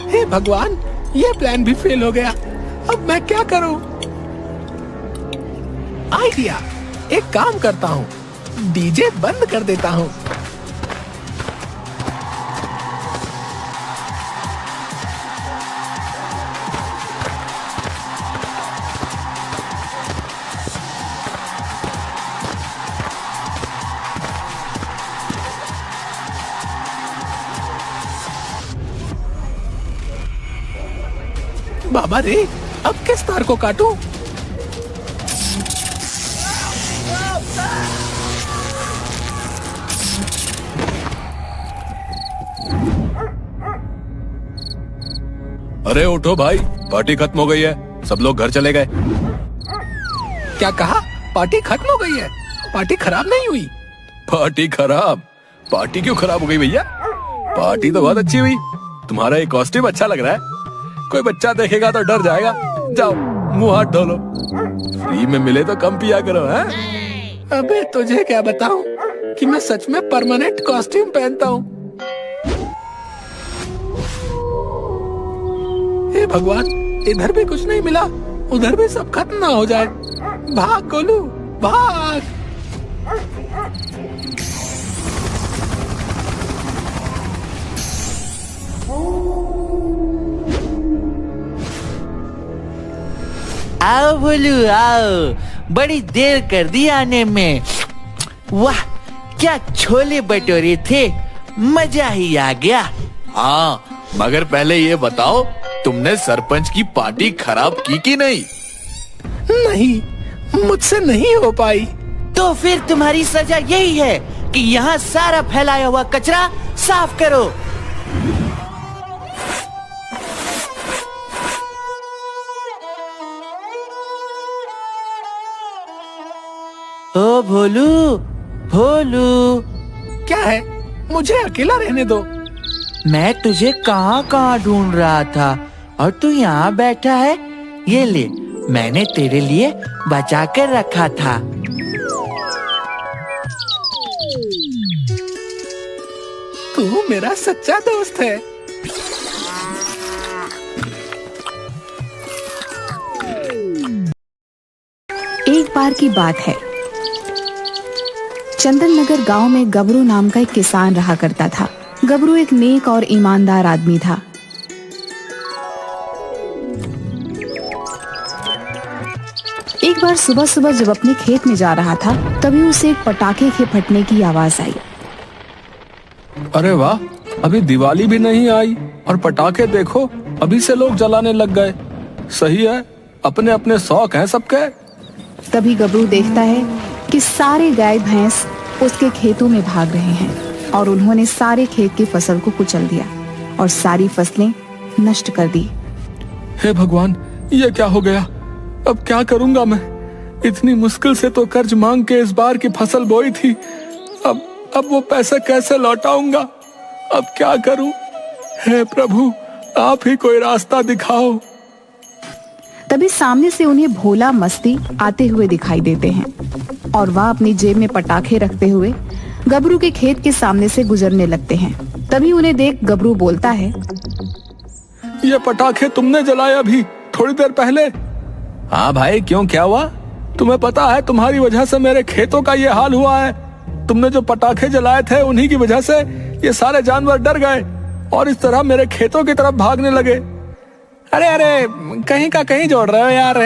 हे भगवान, ये प्लान भी फेल हो गया। अब मैं क्या करूं? आइडिया, एक काम करता हूँ, डीजे बंद कर देता हूँ। बाबा रे, अब किस तार को काटूं? अरे उठो भाई, पार्टी खत्म हो गई है, सब लोग घर चले गए। क्या कहा? पार्टी खत्म हो गई है? पार्टी खराब नहीं हुई? पार्टी खराब? पार्टी क्यों खराब हो गई भैया? पार्टी तो बहुत अच्छी हुई। तुम्हारा ये कॉस्ट्यूम अच्छा लग रहा है। कोई बच्चा देखेगा तो डर जाएगा। जाओ, मुंह हाथ धो लो। फ्री में मिले तो कम पिया करो। हैं? अबे तुझे क्या बताऊं कि मैं सच में परमानेंट कॉस्ट्यूम पहनता हूँ। हे भगवान, इधर भी कुछ नहीं मिला, उधर भी सब खत्म ना हो जाए। भाग गोलू, भाग। आओ भोलू आओ, बड़ी देर कर दी आने में। वाह, क्या छोले भटूरे थे, मजा ही आ गया। हाँ, मगर पहले ये बताओ, तुमने सरपंच की पार्टी खराब की कि नहीं? नहीं, मुझसे नहीं हो पाई। तो फिर तुम्हारी सजा यही है कि यहाँ सारा फैलाया हुआ कचरा साफ करो। ओ भोलू, भोलू, क्या है? मुझे अकेला रहने दो। मैं तुझे कहाँ कहाँ ढूंढ रहा था और तू यहाँ बैठा है। ये ले, मैंने तेरे लिए बचा कर रखा था। तू मेरा सच्चा दोस्त है। एक बार की बात है, चंदन नगर गांव में गबरू नाम का एक किसान रहा करता था। गबरू एक नेक और ईमानदार आदमी था। एक बार सुबह सुबह जब अपने खेत में जा रहा था, तभी उसे एक पटाखे के फटने की आवाज आई। अरे वाह, अभी दिवाली भी नहीं आई और पटाखे देखो अभी से लोग जलाने लग गए। सही है, अपने अपने शौक हैं सबके। तभी गबरू देखता है कि सारे गाय भैंस उसके खेतों में भाग रहे हैं और उन्होंने सारे खेत की फसल को कुचल दिया और सारी फसलें नष्ट कर दी। हे भगवान, ये क्या हो गया? अब क्या करूंगा मैं? इतनी मुश्किल से तो कर्ज मांग के इस बार की फसल बोई थी। अब वो पैसे कैसे लौटाऊंगा? अब क्या करूं? हे प्रभु, आप ही कोई रास्ता दिखाओ। तभी सामने से उन्हें भोला मस्ती आते हुए दिखाई देते हैं और वह अपनी जेब में पटाखे रखते हुए गबरू के खेत के सामने से गुजरने लगते हैं। तभी उन्हें देख गबरू बोलता है, ये पटाखे तुमने जलाए अभी थोड़ी देर पहले? हाँ भाई, क्यों, क्या हुआ? तुम्हें पता है तुम्हारी वजह से मेरे खेतों का ये हाल हुआ है। तुमने जो पटाखे जलाए थे उन्हीं की वजह से ये सारे जानवर डर गए और इस तरह मेरे खेतों की तरफ भागने लगे। अरे अरे, कहीं का कहीं जोड़ रहे हो यार,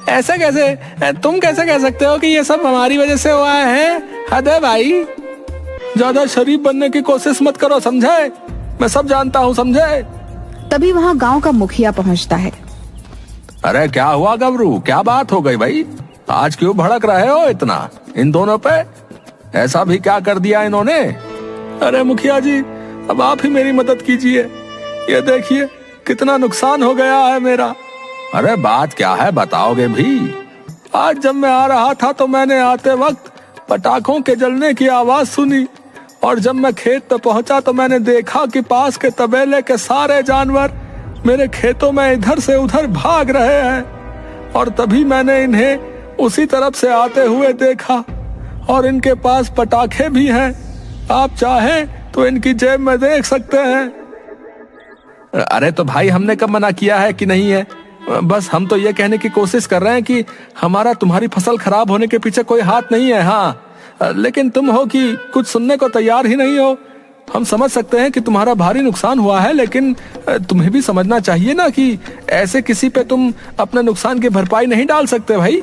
ऐसा कैसे? तुम कैसे कह सकते हो कि ये सब हमारी वजह से हुआ है? हद है भाई। ज्यादा शरीफ बनने की कोशिश मत करो, समझे? मैं सब जानता हूँ, समझे? तभी वहाँ गांव का मुखिया पहुँचता है। अरे क्या हुआ गबरू, क्या बात हो गई भाई? आज क्यों भड़क रहे हो इतना इन दोनों पे? ऐसा भी क्या कर दिया इन्होंने? अरे मुखिया जी, अब आप ही मेरी मदद कीजिए। ये देखिए कितना नुकसान हो गया है मेरा। अरे बात क्या है, बताओगे भी? आज जब मैं आ रहा था तो मैंने आते वक्त पटाखों के जलने की आवाज सुनी और जब मैं खेत पे पहुंचा तो मैंने देखा कि पास के तबेले के सारे जानवर मेरे खेतों में इधर से उधर भाग रहे हैं और तभी मैंने इन्हें उसी तरफ से आते हुए देखा और इनके पास पटाखे भी हैं। आप चाहें तो इनकी जेब में देख सकते हैं। अरे तो भाई, हमने कब मना किया है कि नहीं है? बस हम तो ये कहने की कोशिश कर रहे हैं कि हमारा तुम्हारी फसल खराब होने के पीछे कोई हाथ नहीं है। हाँ, लेकिन तुम हो कि कुछ सुनने को तैयार ही नहीं हो। हम समझ सकते हैं कि तुम्हारा भारी नुकसान हुआ है, लेकिन तुम्हें भी समझना चाहिए ना कि ऐसे किसी पे तुम अपने नुकसान की भरपाई नहीं डाल सकते भाई।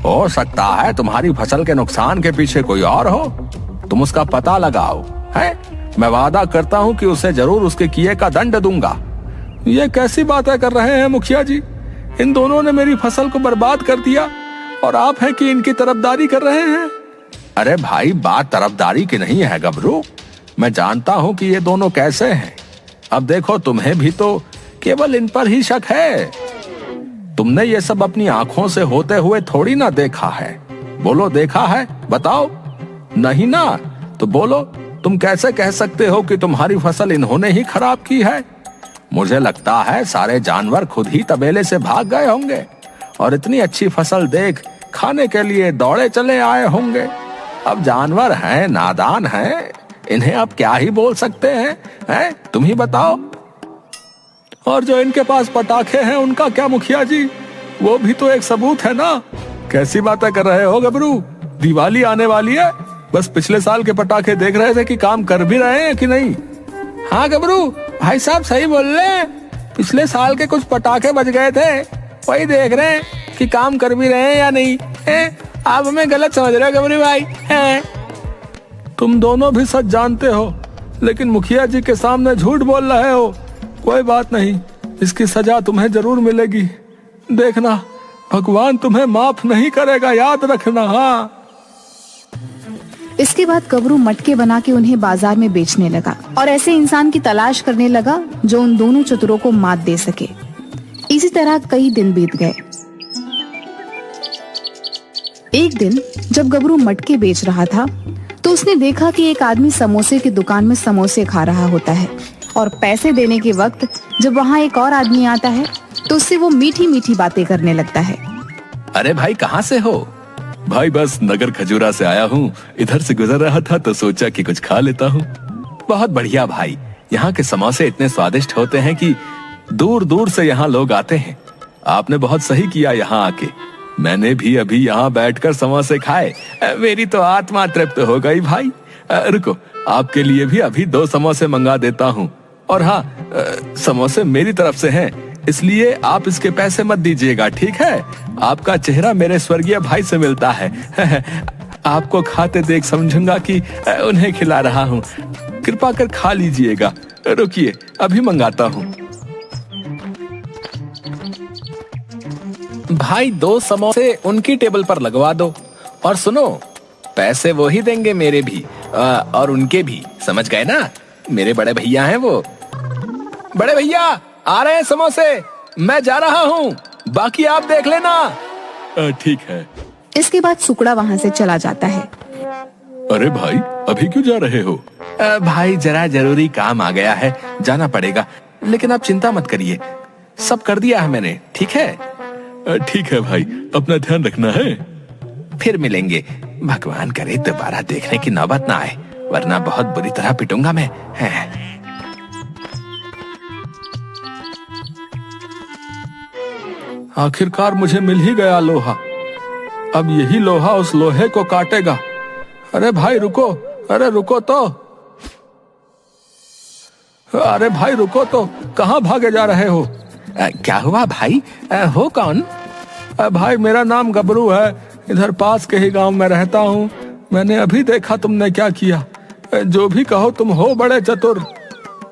हो सकता है तुम्हारी फसल के नुकसान के पीछे कोई और हो, तुम उसका पता लगाओ। है, मैं वादा करता हूँ कि उसे जरूर उसके किए का दंड दूंगा। ये कैसी बातें कर रहे हैं मुखिया जी? इन दोनों ने मेरी फसल को बर्बाद कर दिया और आप हैं कि इनकी तरफदारी कर रहे हैं। अरे भाई, बात तरफदारी की नहीं है गबरू। मैं जानता हूँ कि ये दोनों कैसे हैं। अब देखो, तुम्हें भी तो केवल इन पर ही शक है। तुमने ये सब अपनी आंखों से होते हुए थोड़ी ना देखा है। बोलो, देखा है? बताओ। नहीं ना? तो बोलो, तुम कैसे कह सकते हो कि तुम्हारी फसल इन्होंने ही खराब की है? मुझे लगता है सारे जानवर खुद ही तबेले से भाग गए होंगे और इतनी अच्छी फसल देख खाने के लिए दौड़े चले आए होंगे। अब जानवर हैं, नादान हैं, इन्हें आप क्या ही बोल सकते हैं? तुम ही बताओ। और जो इनके पास पटाखे हैं उनका क्या मुखिया जी? वो भी तो एक सबूत है ना। कैसी बातें कर रहे हो गबरू? दिवाली आने वाली है, बस पिछले साल के पटाखे देख रहे थे कि काम कर भी रहे हैं कि नहीं। हाँ गबरू, भाई साहब सही बोल रहे हैं। पिछले साल के कुछ पटाखे बच गए थे, वही देख रहे हैं कि काम कर भी रहे हैं या नहीं। आप हमें गलत समझ रहे हो गबरू भाई। तुम दोनों भी सच जानते हो, लेकिन मुखिया जी के सामने झूठ बोल रहे हो। कोई बात नहीं, इसकी सजा तुम्हें जरूर मिलेगी। देखना, भगवान तुम्हें माफ नहीं करेगा, याद रखना। हाँ। इसके बाद गबरू मटके बना के उन्हें बाजार में बेचने लगा और ऐसे इंसान की तलाश करने लगा जो उन दोनों चतुरों को मात दे सके। इसी तरह कई दिन बीत गए। एक दिन जब गबरू मटके बेच रहा था तो उसने देखा कि एक आदमी समोसे की दुकान में समोसे खा रहा होता है और पैसे देने के वक्त जब वहाँ एक और आदमी आता है तो उससे वो मीठी मीठी बातें करने लगता है। अरे भाई, कहाँ से हो? भाई बस नगर खजूरा से आया हूँ, इधर से गुजर रहा था तो सोचा कि कुछ खा लेता हूँ। बहुत बढ़िया भाई, यहाँ के समोसे इतने स्वादिष्ट होते हैं कि दूर दूर से यहाँ लोग आते हैं। आपने बहुत सही किया यहाँ आके। मैंने भी अभी यहाँ बैठकर समोसे खाए, मेरी तो आत्मा तृप्त हो गई भाई। रुको, आपके लिए भी अभी 2 समोसे मंगा देता हूँ। और हाँ, समोसे मेरी तरफ से हैं, इसलिए आप इसके पैसे मत दीजिएगा, ठीक है? आपका चेहरा मेरे स्वर्गीय भाई से मिलता है। आपको खाते देख समझूंगा कि उन्हें खिला रहा हूँ। कृपा कर खा लीजिएगा। रुकिए, अभी मंगाता हूँ। भाई 2 समोसे उनकी टेबल पर लगवा दो। और सुनो, पैसे वो ही देंगे, मेरे भी और उनके भी, समझ गए ना? मेरे बड़े भैया हैं वो। बड़े भैया आ रहे हैं समोसे, मैं जा रहा हूँ, बाकी आप देख लेना। ठीक है। इसके बाद सुकड़ा वहाँ से चला जाता है। अरे भाई, अभी क्यों जा रहे हो? भाई जरा जरूरी काम आ गया है, जाना पड़ेगा। लेकिन आप चिंता मत करिए, सब कर दिया है मैंने, ठीक है? ठीक है भाई, अपना ध्यान रखना है। फिर मिलेंगे, भगवान करे दोबारा देखने की नौबत ना आए, वरना बहुत बुरी तरह पिटूंगा मैं। आखिरकार मुझे मिल ही गया लोहा। अब यही लोहा उस लोहे को काटेगा। अरे भाई रुको, अरे रुको तो, अरे भाई रुको तो, कहाँ भागे जा रहे हो? क्या हुआ भाई? हो कौन? भाई मेरा नाम गबरू है, इधर पास के ही गांव में रहता हूँ। मैंने अभी देखा तुमने क्या किया। जो भी कहो, तुम हो बड़े चतुर।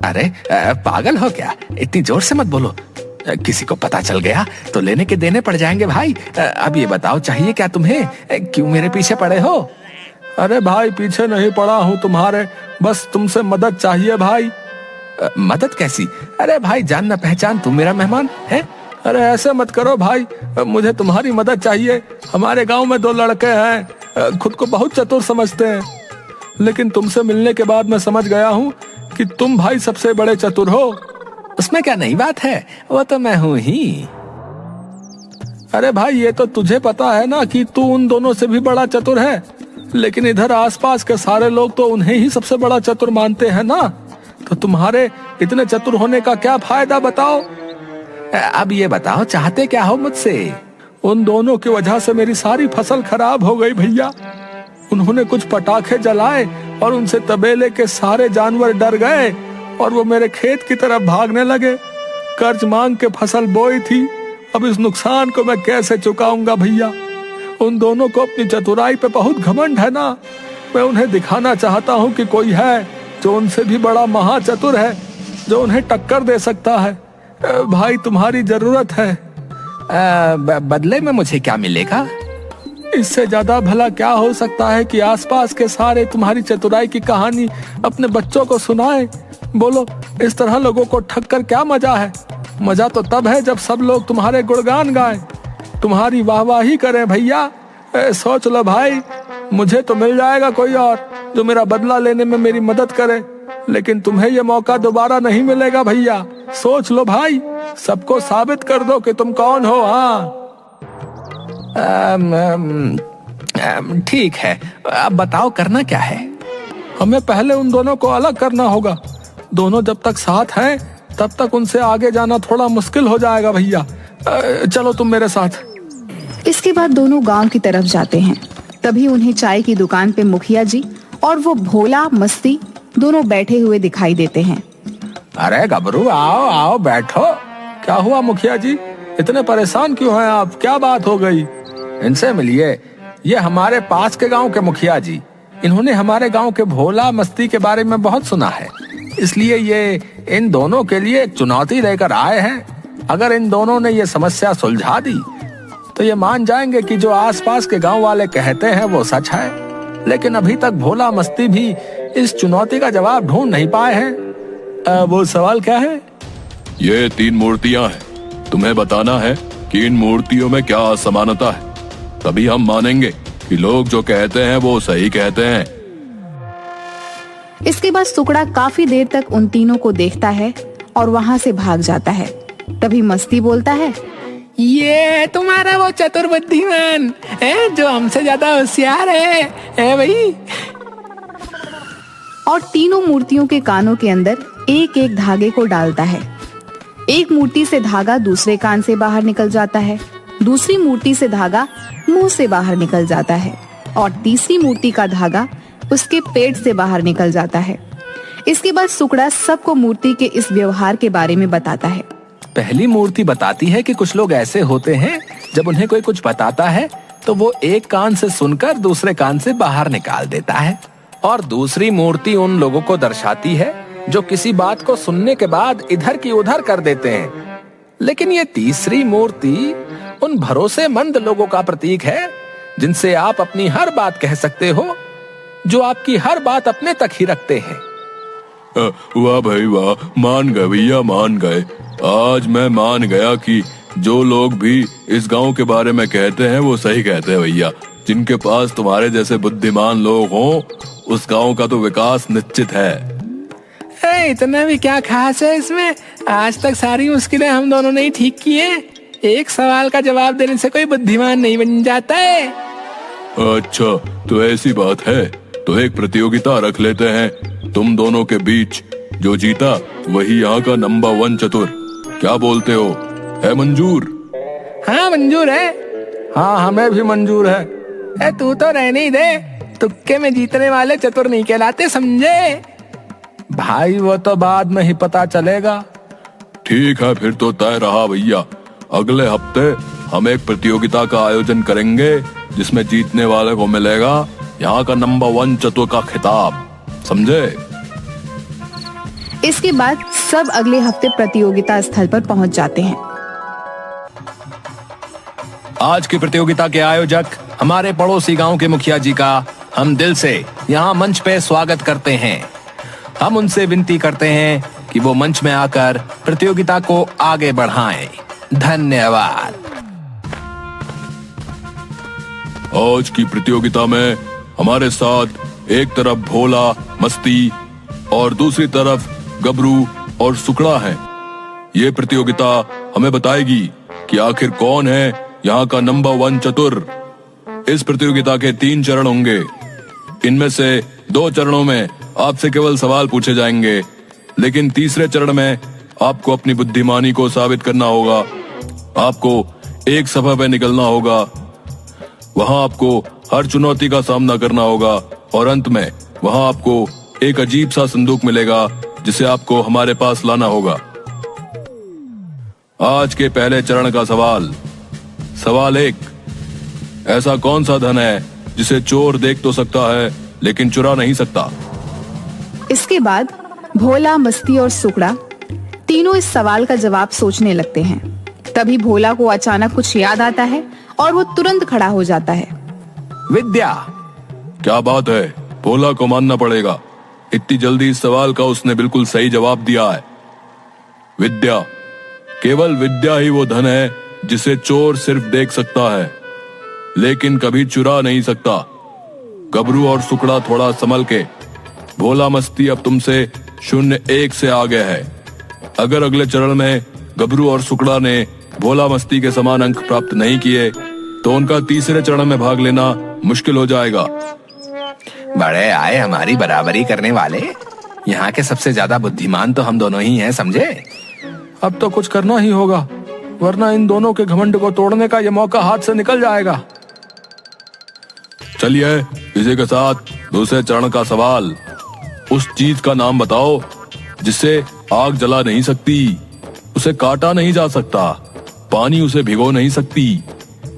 अरे पागल हो क्या? इतनी जोर से मत बोलो, किसी को पता चल गया तो लेने के देने पड़ जाएंगे भाई। अब ये बताओ, चाहिए क्या तुम्हें? क्यों मेरे पीछे पड़े हो? अरे भाई पीछे नहीं पड़ा हूँ तुम्हारे, बस तुमसे मदद चाहिए भाई। मदद कैसी? अरे भाई जान न पहचान, तुम मेरा मेहमान है। अरे ऐसे मत करो भाई, मुझे तुम्हारी मदद चाहिए। हमारे गांव में 2 लड़के हैं, खुद को बहुत चतुर समझते हैं, लेकिन तुमसे मिलने के बाद मैं समझ गया हूँ कि तुम भाई सबसे बड़े चतुर हो। उसमें क्या नई बात है, वो तो मैं हूँ ही। अरे भाई ये तो तुझे पता है ना कि तू उन दोनों से भी बड़ा चतुर है, लेकिन इधर आसपास के सारे लोग तो उन्हें ही सबसे बड़ा चतुर मानते हैं ना। तो तुम्हारे इतने चतुर होने का क्या फायदा बताओ? अब ये बताओ, चाहते क्या हो मुझसे? उन दोनों की वजह से मेरी सारी फसल खराब हो गई भैया। उन्होंने कुछ पटाखे जलाए और उनसे तबेले के सारे जानवर डर गए और वो मेरे खेत की तरफ भागने लगे। कर्ज मांग के फसल बोई थी, अब इस नुकसान को मैं कैसे चुकाऊंगा भैया? उन दोनों को अपनी चतुराई पे बहुत घमंड है ना। मैं उन्हें दिखाना चाहता हूँ कि कोई है जो उनसे भी बड़ा महाचतुर है, जो उन्हें टक्कर दे सकता है। भाई तुम्हारी जरूरत है। बदले में मुझे क्या मिलेगा? इससे ज्यादा भला क्या हो सकता है कि आसपास के सारे तुम्हारी चतुराई की कहानी अपने बच्चों को सुनाए। बोलो, इस तरह लोगों को ठग कर क्या मजा है? मजा तो तब है जब सब लोग तुम्हारे गुणगान गाएं, तुम्हारी वाहवाही करें भैया। सोच लो भाई, मुझे तो मिल जाएगा कोई और जो मेरा बदला लेने में मेरी मदद करे, लेकिन तुम्हें ये मौका दोबारा नहीं मिलेगा भैया। सोच लो भाई, सबको साबित कर दो कि तुम कौन हो। हाँ ठीक है, अब बताओ करना क्या है? हमें पहले उन दोनों को अलग करना होगा। दोनों जब तक साथ हैं तब तक उनसे आगे जाना थोड़ा मुश्किल हो जाएगा भैया। चलो तुम मेरे साथ। इसके बाद दोनों गांव की तरफ जाते हैं। तभी उन्हें चाय की दुकान पे मुखिया जी और वो भोला मस्ती दोनों बैठे हुए दिखाई देते हैं। अरे गबरू, आओ आओ बैठो। क्या हुआ मुखिया जी, इतने परेशान क्यों हैं आप? क्या बात हो गई? इनसे मिलिए, ये हमारे पास के गांव के मुखिया जी। इन्होंने हमारे गांव के भोला मस्ती के बारे में बहुत सुना है, इसलिए ये इन दोनों के लिए एक चुनौती लेकर आए हैं। अगर इन दोनों ने ये समस्या सुलझा दी तो ये मान जाएंगे कि जो आसपास के गांव वाले कहते हैं वो सच है। लेकिन अभी तक भोला मस्ती भी इस चुनौती का जवाब ढूंढ नहीं पाए हैं। वो सवाल क्या है? ये 3 मूर्तियां हैं। तुम्हें बताना है कि इन मूर्तियों में क्या असमानता है, तभी हम मानेंगे कि लोग जो कहते हैं वो सही कहते हैं। इसके बाद सुकड़ा काफी देर तक उन तीनों को देखता है और वहाँ से भाग जाता है। तभी मस्ती बोलता है, ये तुम्हारा वो चतुर बुद्धिमान है जो हमसे ज्यादा होशियार है भाई। और तीनों मूर्तियों के कानों के अंदर एक एक धागे को डालता है। एक मूर्ति से धागा दूसरे कान से बाहर निकल जाता है, दूसरी मूर्ति से धागा मुंह से बाहर निकल जाता है और तीसरी मूर्ति का धागा उसके पेट से बाहर निकल जाता है। इसके बाद सुकड़ा सबको मूर्ति के इस व्यवहार के बारे में बताता है। पहली मूर्ति बताती है कि कुछ लोग ऐसे होते हैं, जब उन्हें कोई कुछ बताता है तो वो एक कान से सुनकर दूसरे कान से बाहर निकाल देता है। और दूसरी मूर्ति उन लोगों को दर्शाती है जो किसी बात को सुनने के बाद इधर की उधर कर देते हैं। लेकिन ये तीसरी मूर्ति उन भरोसेमंद लोगों का प्रतीक है जिनसे आप अपनी हर बात कह सकते हो, जो आपकी हर बात अपने तक ही रखते हैं। वाह भाई वाह, मान गए भैया, मान गए। आज मैं मान गया कि जो लोग भी इस गांव के बारे में कहते हैं वो सही कहते हैं भैया। जिनके पास तुम्हारे जैसे बुद्धिमान लोग हों, उस गांव का तो विकास निश्चित है। इतना भी क्या खास है इसमें? आज तक सारी मुश्किलें हम दोनों ने ही ठीक की हैं। एक सवाल का जवाब देने से कोई बुद्धिमान नहीं बन जाता है। अच्छा, तो ऐसी बात है तो एक प्रतियोगिता रख लेते हैं तुम दोनों के बीच। जो जीता वही यहाँ का नंबर 1 चतुर। क्या बोलते हो, है मंजूर? हाँ मंजूर है। हाँ हमें भी मंजूर है। तू तो रहने ही दे, तुक्के में जीतने वाले चतुर नहीं कहलाते, समझे? भाई वो तो बाद में ही पता चलेगा। ठीक है, फिर तो तय रहा भैया। अगले हफ्ते हम एक प्रतियोगिता का आयोजन करेंगे जिसमें जीतने वाले को मिलेगा यहाँ का नंबर 1 चतुर का खिताब, समझे? इसके बाद सब अगले हफ्ते प्रतियोगिता स्थल पर पहुंच जाते हैं। आज की प्रतियोगिता के आयोजक हमारे पड़ोसी गांव के मुखिया जी का हम दिल से यहाँ मंच पे स्वागत करते हैं। हम उनसे विनती करते हैं कि वो मंच में आकर प्रतियोगिता को आगे बढ़ाएं। धन्यवाद। आज की प्रतियोगिता में हमारे साथ एक तरफ भोला मस्ती और दूसरी तरफ गबरू और सुकड़ा है। ये प्रतियोगिता हमें बताएगी कि आखिर कौन है यहाँ का नंबर 1 चतुर। इस प्रतियोगिता के 3 चरण होंगे। इनमें से 2 चरणों में आपसे केवल सवाल पूछे जाएंगे, लेकिन तीसरे चरण में आपको अपनी बुद्धिमानी को साबित करना होगा। आपको एक सभा पे निकलना होगा, वहां आपको हर चुनौती का सामना करना होगा और अंत में वहां आपको एक अजीब सा संदूक मिलेगा जिसे आपको हमारे पास लाना होगा। आज के पहले चरण का सवाल 1। ऐसा कौन सा धन है जिसे चोर देख तो सकता है लेकिन चुरा नहीं सकता? इसके बाद भोला, मस्ती और सुकड़ा तीनों इस सवाल का जवाब सोचने लगते हैं। तभी भोला को अचानक कुछ याद आता है और वो तुरंत खड़ा हो जाता है। विद्या। क्या बात है, भोला को मानना पड़ेगा। इतनी जल्दी इस सवाल का उसने बिल्कुल सही जवाब दिया है। विद्या, केवल विद्या ही वो धन है जिसे चोर सिर्फ देख सकता है लेकिन कभी चुरा नहीं सकता। गबरू और सुकड़ा थोड़ा संभल के। भोला, मस्ती अब तुमसे 0-1 से आगे है। अगर अगले चरण में गबरू और सुकड़ा ने भोला, मस्ती के समान अंक प्राप्त नहीं किए तो उनका तीसरे चरण में भाग लेना मुश्किल हो जाएगा। बड़े आए हमारी बराबरी करने वाले। यहाँ के सबसे ज्यादा बुद्धिमान तो हम दोनों ही हैं, समझे? अब तो कुछ करना ही होगा, वरना इन दोनों के घमंड को तोड़ने का ये मौका हाथ से निकल जाएगा। चलिए इसी के साथ दूसरे चरण का सवाल। उस चीज का नाम बताओ जिससे आग जला नहीं सकती, उसे काटा नहीं जा सकता, पानी उसे भिगो नहीं सकती,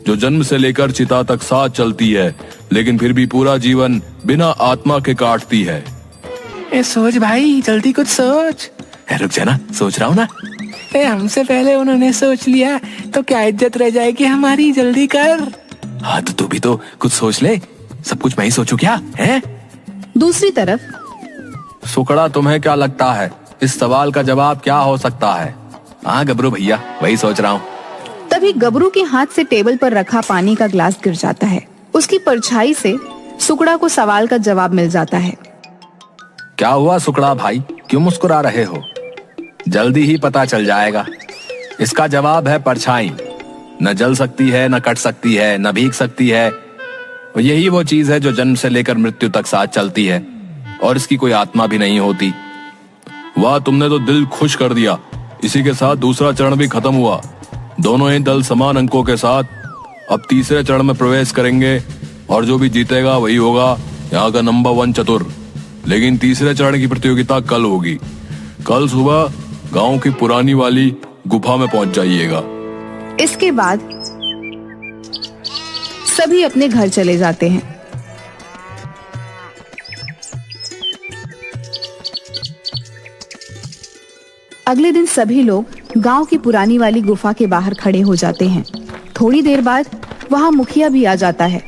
जो जन्म से लेकर चिता तक साथ चलती है लेकिन फिर भी पूरा जीवन बिना आत्मा के काटती है। सोच भाई, जल्दी कुछ सोच। रुक जाना, सोच रहा हूँ ना। हमसे पहले उन्होंने सोच लिया तो क्या इज्जत रह जाएगी हमारी, जल्दी कर। हाँ तो तू भी तो कुछ सोच ले, सब कुछ मैं ही सोचूं क्या है? दूसरी तरफ सुकड़ा, तुम्हें क्या लगता है इस सवाल का जवाब क्या हो सकता है? हाँ गबरू भैया, वही सोच रहा हूँ। तभी गबरू के हाथ से टेबल पर रखा पानी का ग्लास गिर जाता है। उसकी परछाई से सुकड़ा को सवाल का जवाब मिल जाता है। क्या हुआ सुकड़ा भाई, क्यों मुस्कुरा रहे हो? जल्दी ही पता चल जाएगा। इसका जवाब है परछाई। न जल सकती है, न कट सकती है, न भीग सकती है। यही वो चीज है जो जन्म से लेकर मृत्यु तक साथ चलती है और इसकी कोई आत्मा भी नहीं होती। वाह, तुमने तो दिल खुश कर दिया। इसी के साथ दूसरा चरण भी खत्म हुआ। दोनों ही दल समान अंकों के साथ अब तीसरे चरण में प्रवेश करेंगे और जो भी जीतेगा वही होगा यहाँ का नंबर 1 चतुर। लेकिन तीसरे चरण की प्रतियोगिता कल होगी। कल सुबह गांव की पुरानी वाली गुफा में पहुंच जाइएगा। इसके बाद सभी अपने घर चले जाते हैं। अगले दिन सभी लोग गांव की पुरानी वाली गुफा के बाहर खड़े हो जाते हैं। थोड़ी देर बाद वहां मुखिया भी आ जाता है।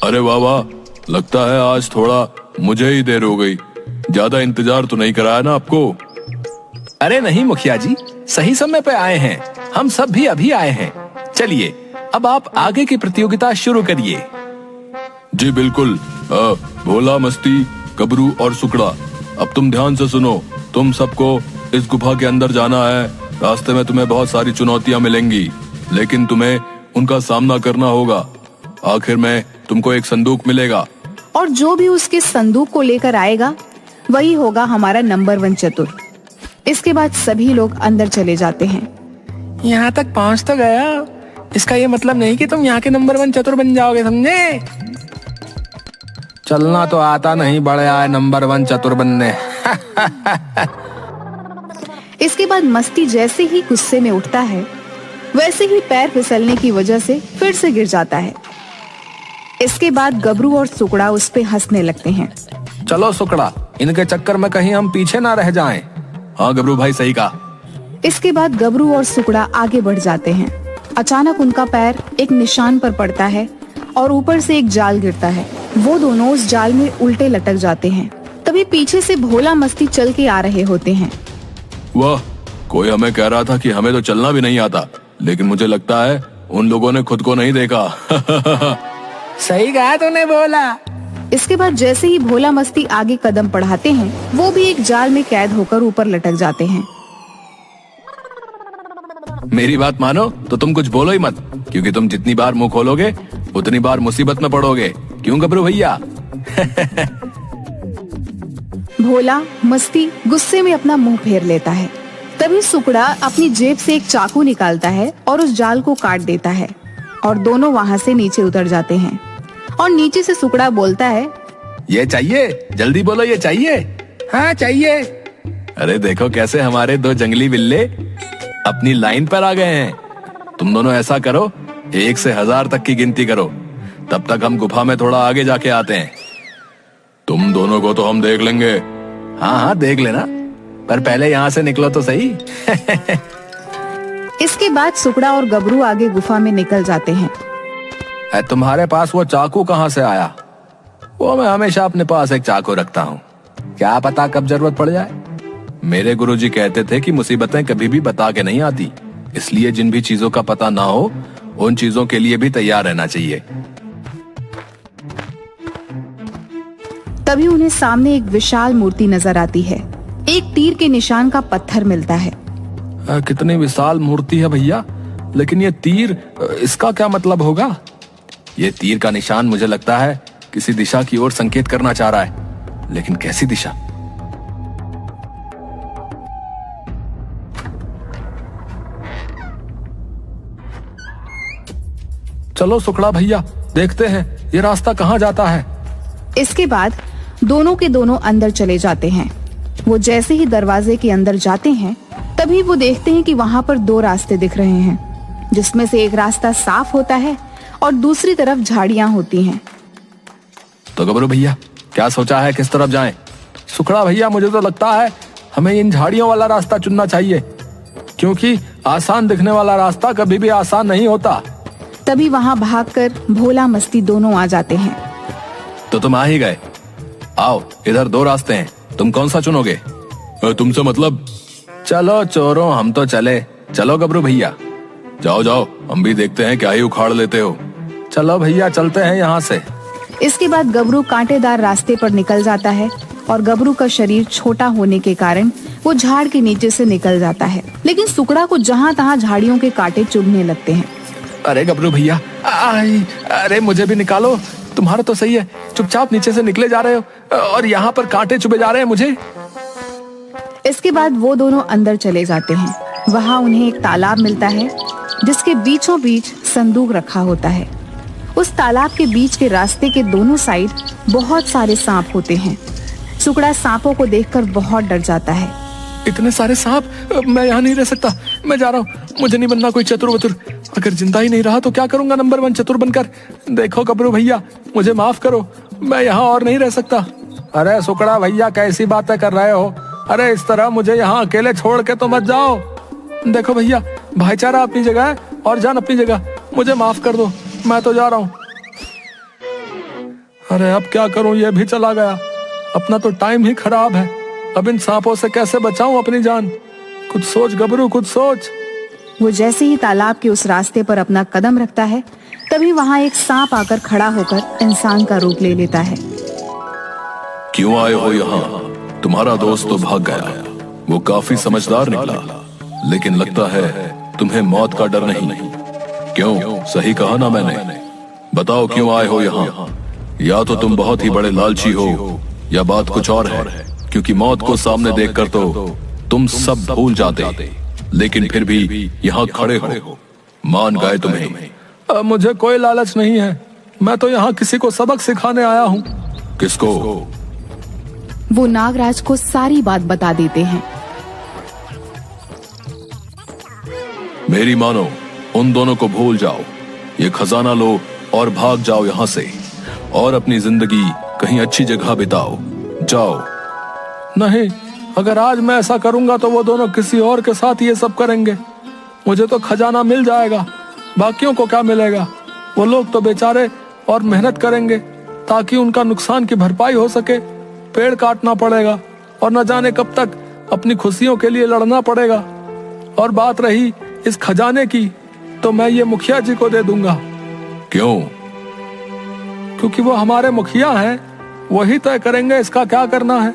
अरे वाह वाह, लगता है आज थोड़ा मुझे ही देर हो गई। ज्यादा इंतजार तो नहीं कराया ना आपको? अरे नहीं मुखिया जी, सही समय पे आए हैं। हम सब भी अभी आए हैं। चलिए अब आप आगे की प्रतियोगिता शुरू करिए। जी बिल्कुल। भोला, मस्ती, गबरू और सुकड़ा, अब तुम ध्यान से सुनो। तुम सबको इस गुफा के अंदर जाना है। रास्ते में तुम्हें बहुत सारी चुनौतियां मिलेंगी, लेकिन तुम्हें उनका सामना करना होगा। आखिर में तुमको एक संदूक मिलेगा, और जो भी उसके संदूक को लेकर आएगा वही होगा हमारा नंबर 1 चतुर। इसके बाद सभी लोग अंदर चले जाते हैं। यहाँ तक पहुँच तो गया, इसका ये मतलब नहीं कि तुम यहाँ के नंबर 1 चतुर बन जाओगे, समझे? चलना तो आता नहीं, बड़े आए नंबर 1 चतुर बनने। इसके बाद मस्ती जैसे ही गुस्से में उठता है, वैसे ही पैर फिसलने की वजह से फिर से गिर जाता है। इसके बाद गबरू और सुकड़ा उस पे हंसने लगते हैं। चलो सुकड़ा, इनके चक्कर में कहीं हम पीछे ना रह जाएं। हाँ गबरू भाई, सही कहा। इसके बाद गबरू और सुकड़ा आगे बढ़ जाते हैं। अचानक उनका पैर एक निशान पर पड़ता है और ऊपर से एक जाल गिरता है। वो दोनों उस जाल में उल्टे लटक जाते हैं। तभी पीछे से भोला मस्ती चल के आ रहे होते हैं। वाह, कोई हमें कह रहा था कि हमें तो चलना भी नहीं आता, लेकिन मुझे लगता है उन लोगों ने खुद को नहीं देखा। सही कहा तूने भोला। इसके बाद जैसे ही भोला मस्ती आगे कदम बढ़ाते हैं, वो भी एक जाल में कैद होकर ऊपर लटक जाते हैं। मेरी बात मानो तो तुम कुछ बोलो ही मत, क्योंकि तुम जितनी बार मुंह खोलोगे उतनी बार मुसीबत में पड़ोगे। क्यों गबरू भैया? भोला मस्ती गुस्से में अपना मुंह फेर लेता है। तभी सुकड़ा अपनी जेब से एक चाकू निकालता है और उस जाल को काट देता है, और दोनों वहाँ से नीचे उतर जाते हैं। और नीचे से सुकड़ा बोलता है, ये चाहिए, जल्दी बोलो, ये चाहिए। हाँ चाहिए। अरे देखो कैसे हमारे 2 जंगली बिल्ले अपनी लाइन पर आ गए हैं। तुम दोनों ऐसा करो, 1 से 1000 तक की गिनती करो, तब तक हम गुफा में थोड़ा आगे जाके आते हैं। तुम दोनों को तो हम देख लेंगे। हाँ हाँ देख लेना, पर पहले यहाँ से निकलो तो सही। इसके बाद सुकड़ा और गबरू आगे गुफा में निकल जाते हैं। तुम्हारे पास वो चाकू कहाँ से आया? वो मैं हमेशा अपने पास एक चाकू रखता हूँ, क्या पता कब जरूरत पड़ जाए। मेरे गुरुजी कहते थे कि मुसीबतें कभी भी बता के नहीं आती, इसलिए जिन भी चीजों का पता ना हो उन चीजों के लिए भी तैयार रहना चाहिए। तभी उन्हें सामने एक विशाल मूर्ति नजर आती है। एक तीर के निशान का पत्थर मिलता है। कितनी विशाल मूर्ति है भैया, लेकिन ये तीर, इसका क्या मतलब होगा? ये तीर का निशान मुझे लगता है किसी दिशा की ओर संकेत करना चाह रहा है, लेकिन कैसी दिशा? चलो सुकड़ा भैया, देखते हैं ये रास्ता कहाँ जाता है। इसके बाद दोनों के दोनों अंदर चले जाते हैं। वो जैसे ही दरवाजे के अंदर जाते हैं, तभी वो देखते हैं कि वहाँ पर 2 रास्ते दिख रहे हैं, जिसमें से एक रास्ता साफ होता है और दूसरी तरफ झाड़ियाँ होती हैं। तो गबरू भैया क्या सोचा है, किस तरफ जाएं? सुकड़ा भैया, मुझे तो लगता है हमें इन झाड़ियों वाला रास्ता चुनना चाहिए, क्योंकि आसान दिखने वाला रास्ता कभी भी आसान नहीं होता। तभी वहाँ भागकर भोला मस्ती दोनों आ जाते हैं। तो तुम आ ही गए। आओ, इधर 2 रास्ते हैं, तुम कौन सा चुनोगे? तुमसे मतलब? चलो चोरों, हम तो चले। चलो गबरू भैया, जाओ जाओ, हम भी देखते हैं क्या ही उखाड़ लेते हो। चलो भैया, चलते हैं यहाँ से। इसके बाद गबरू कांटेदार रास्ते पर निकल जाता है, और गबरू का शरीर छोटा होने के कारण वो झाड़ के नीचे से निकल जाता है। लेकिन सुकड़ा को जहाँ तहाँ झाड़ियों के कांटे चुभने लगते हैं। अरे गबरू भैया, अरे मुझे भी निकालो। तुम्हारा तो सही है, चुपचाप नीचे से निकले जा रहे हो और यहाँ पर कांटे चुभे जा रहे हैं मुझे। इसके बाद वो दोनों अंदर चले जाते हैं। वहाँ उन्हें एक तालाब मिलता है, जिसके बीचों बीच संदूक रखा होता है। उस तालाब के बीच के रास्ते के दोनों साइड बहुत सारे सांप होते हैं। सुकड़ा सांपों को देखकर बहुत डर जाता है। इतने सारे सांप, मैं यहाँ नहीं रह सकता, मैं जा रहा हूँ। मुझे नहीं बनना कोई चतुर वतुर। अगर जिंदा ही नहीं रहा तो क्या करूंगा नंबर 1 चतुर बनकर। देखो गबरू भैया, मुझे माफ करो, मैं यहाँ और नहीं रह सकता। अरे सुकड़ा भैया, कैसी बातें कर रहे हो? अरे इस तरह मुझे यहाँ अकेले छोड़ के तो मत जाओ। देखो भैया, भाईचारा अपनी जगह है और जान अपनी जगह। मुझे माफ कर दो, मैं तो जा रहा हूँ। अरे अब क्या करूँ, ये भी चला गया। अपना तो टाइम ही खराब है। अब इन सांपों से कैसे बचाऊं अपनी जान? कुछ सोच गबरू, कुछ सोच। वो जैसे ही तालाब के उस रास्ते पर अपना कदम रखता है, तभी वहाँ एक सांप आकर खड़ा होकर इंसान का रूप ले लेता है। क्यों आए हो यहाँ? तुम्हारा दोस्त तो भाग गया। वो काफी समझदार निकला, लेकिन लगता है तुम्हें मौत का डर नहीं। क्यों, सही कहा ना मैंने? बताओ क्यों आए हो यहाँ? या तो तुम बहुत ही बड़े लालची हो, या बात कुछ और है। क्योंकि मौत को सामने देखकर तो तुम सब भूल जाते, लेकिन फिर भी यहाँ खड़े हो। मान गए तुम्हें। मुझे कोई लालच नहीं है। मैं तो यहाँ किसी को सबक सिखाने आया हूँ। किसको? वो नागराज को सारी बात बता देते हैं। मेरी मानो, उन दोनों को भूल जाओ। ये खजाना लो और भाग जाओ यहाँ से, और अपनी जिंदगी कहीं अच्छी जगह बिताओ। जाओ। नहीं, अगर आज मैं ऐसा करूंगा तो वो दोनों किसी और के साथ ये सब करेंगे। मुझे तो खजाना मिल जाएगा, बाकियों को क्या मिलेगा? वो लोग तो बेचारे और मेहनत करेंगे ताकि उनका नुकसान की भरपाई हो सके। पेड़ काटना पड़ेगा और न जाने कब तक अपनी खुशियों के लिए लड़ना पड़ेगा। और बात रही इस खजाने की, तो मैं ये मुखिया जी को दे दूंगा। क्यों? क्योंकि वो हमारे मुखिया हैं, वही तय करेंगे इसका क्या करना है।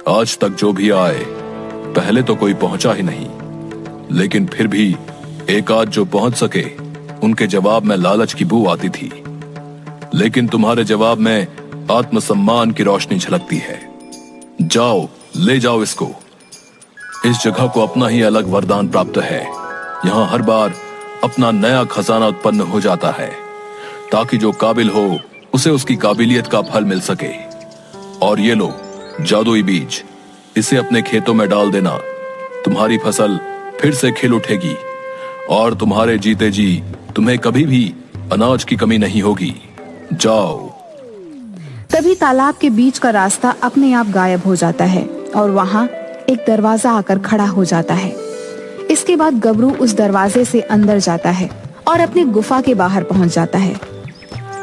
आज तक जो भी आए, पहले तो कोई पहुंचा ही नहीं, लेकिन फिर भी एक आध जो पहुंच सके, उनके जवाब में लालच की बू आती थी। लेकिन तुम्हारे जवाब में आत्मसम्मान की रोशनी झलकती है। जाओ, ले जाओ इसको। इस जगह को अपना ही अलग वरदान प्राप्त है। यहाँ हर बार अपना नया खजाना उत्पन्न हो जाता है, ताकि जो काबिल हो उसे उसकी काबिलियत का फल मिल सके। और ये लो जादुई बीज, इसे अपने खेतों में डाल देना। तुम्हारी फसल फिर से खिल उठेगी, और तुम्हारे जीते जी तुम्हें कभी भी अनाज की कमी नहीं होगी। जाओ। तभी तालाब के बीच का रास्ता अपने आप गायब हो जाता है, और वहाँ एक दरवाजा आकर खड़ा हो जाता है। इसके बाद गबरू उस दरवाजे से अंदर जाता है और अपनी गुफा के बाहर पहुंच जाता है।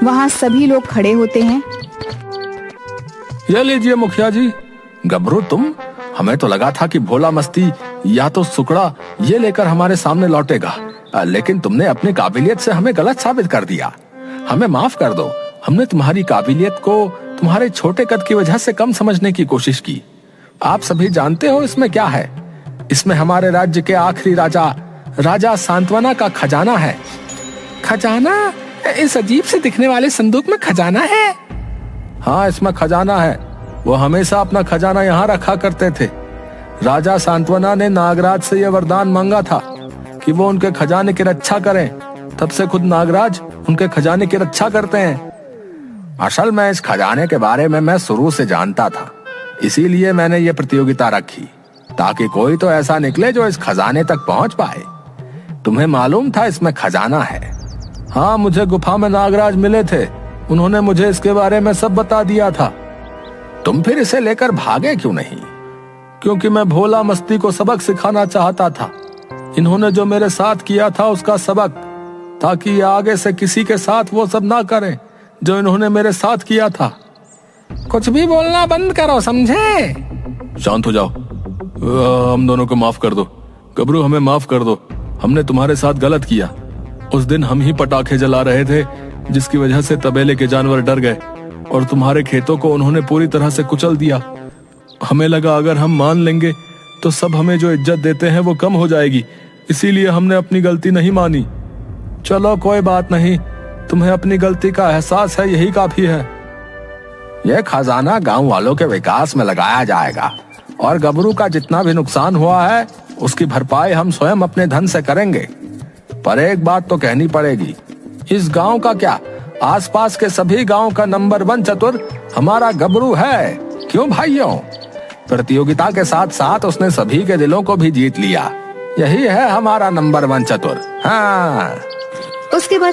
वहाँ सभी लोग खड़े होते हैं। ये लीजिए मुखिया जी। गबरू, तुम? हमें तो लगा था कि भोला मस्ती या तो सुकड़ा ये लेकर हमारे सामने लौटेगा, लेकिन तुमने अपनी काबिलियत से हमें गलत साबित कर दिया। हमें माफ कर दो। हमने तुम्हारी काबिलियत को तुम्हारे छोटे कद की वजह से कम समझने की कोशिश की। आप सभी जानते हो इसमें क्या है? इसमें हमारे राज्य के आखिरी राजा सांत्वना का खजाना है। खजाना? इस अजीब से दिखने वाले संदूक में खजाना है? हाँ, इसमें खजाना है। वो हमेशा अपना खजाना यहाँ रखा करते थे। राजा सांत्वना ने नागराज से यह वरदान मांगा था कि वो उनके खजाने की रक्षा करें। तब से खुद नागराज उनके खजाने की रक्षा करते हैं। असल में इस खजाने के बारे में मैं शुरू से जानता था, इसीलिए मैंने ये प्रतियोगिता रखी, ताकि कोई तो ऐसा निकले जो इस खजाने तक पहुंच पाए। तुम्हें मालूम था इसमें खजाना है? हाँ, मुझे गुफा में नागराज मिले थे। उन्होंने मुझे इसके बारे में सब बता दिया था। तुम फिर इसे लेकर भागे क्यों नहीं? क्योंकि मैं भोला मस्ती को सबक सिखाना चाहता था। इन्होंने जो मेरे साथ किया था उसका सबक, ताकि आगे से किसी के साथ वो सब ना करें जो इन्होंने मेरे साथ किया था। कुछ भी बोलना बंद करो, समझे? शांत हो जाओ। हम दोनों को माफ कर दो। गबरू, हमें माफ कर दो। हमने तुम्हारे साथ गलत किया। उस दिन हम ही पटाखे जला रहे थे, जिसकी वजह से तबेले के जानवर डर गए और तुम्हारे खेतों को उन्होंने पूरी तरह से कुचल दिया। हमें लगा अगर हम मान लेंगे तो सब हमें जो इज्जत देते हैं वो कम हो जाएगी, इसीलिए हमने अपनी गलती नहीं मानी। चलो कोई बात नहीं, तुम्हें अपनी गलती का एहसास है, यही काफी है। यह खजाना गांव वालों के विकास में लगाया जाएगा, और गबरू का जितना भी नुकसान हुआ है उसकी भरपाई हम स्वयं अपने धन से करेंगे। पर एक बात तो कहनी पड़ेगी, इस गांव का क्या, आसपास के सभी गांव का नंबर 1 चतुर हमारा गबरू है। क्यों भाइयों? प्रतियोगिता के साथ साथ उसने सभी के दिलों को भी जीत लिया। यही है हमारा नंबर 1 चतुर। हाँ। उसके बाद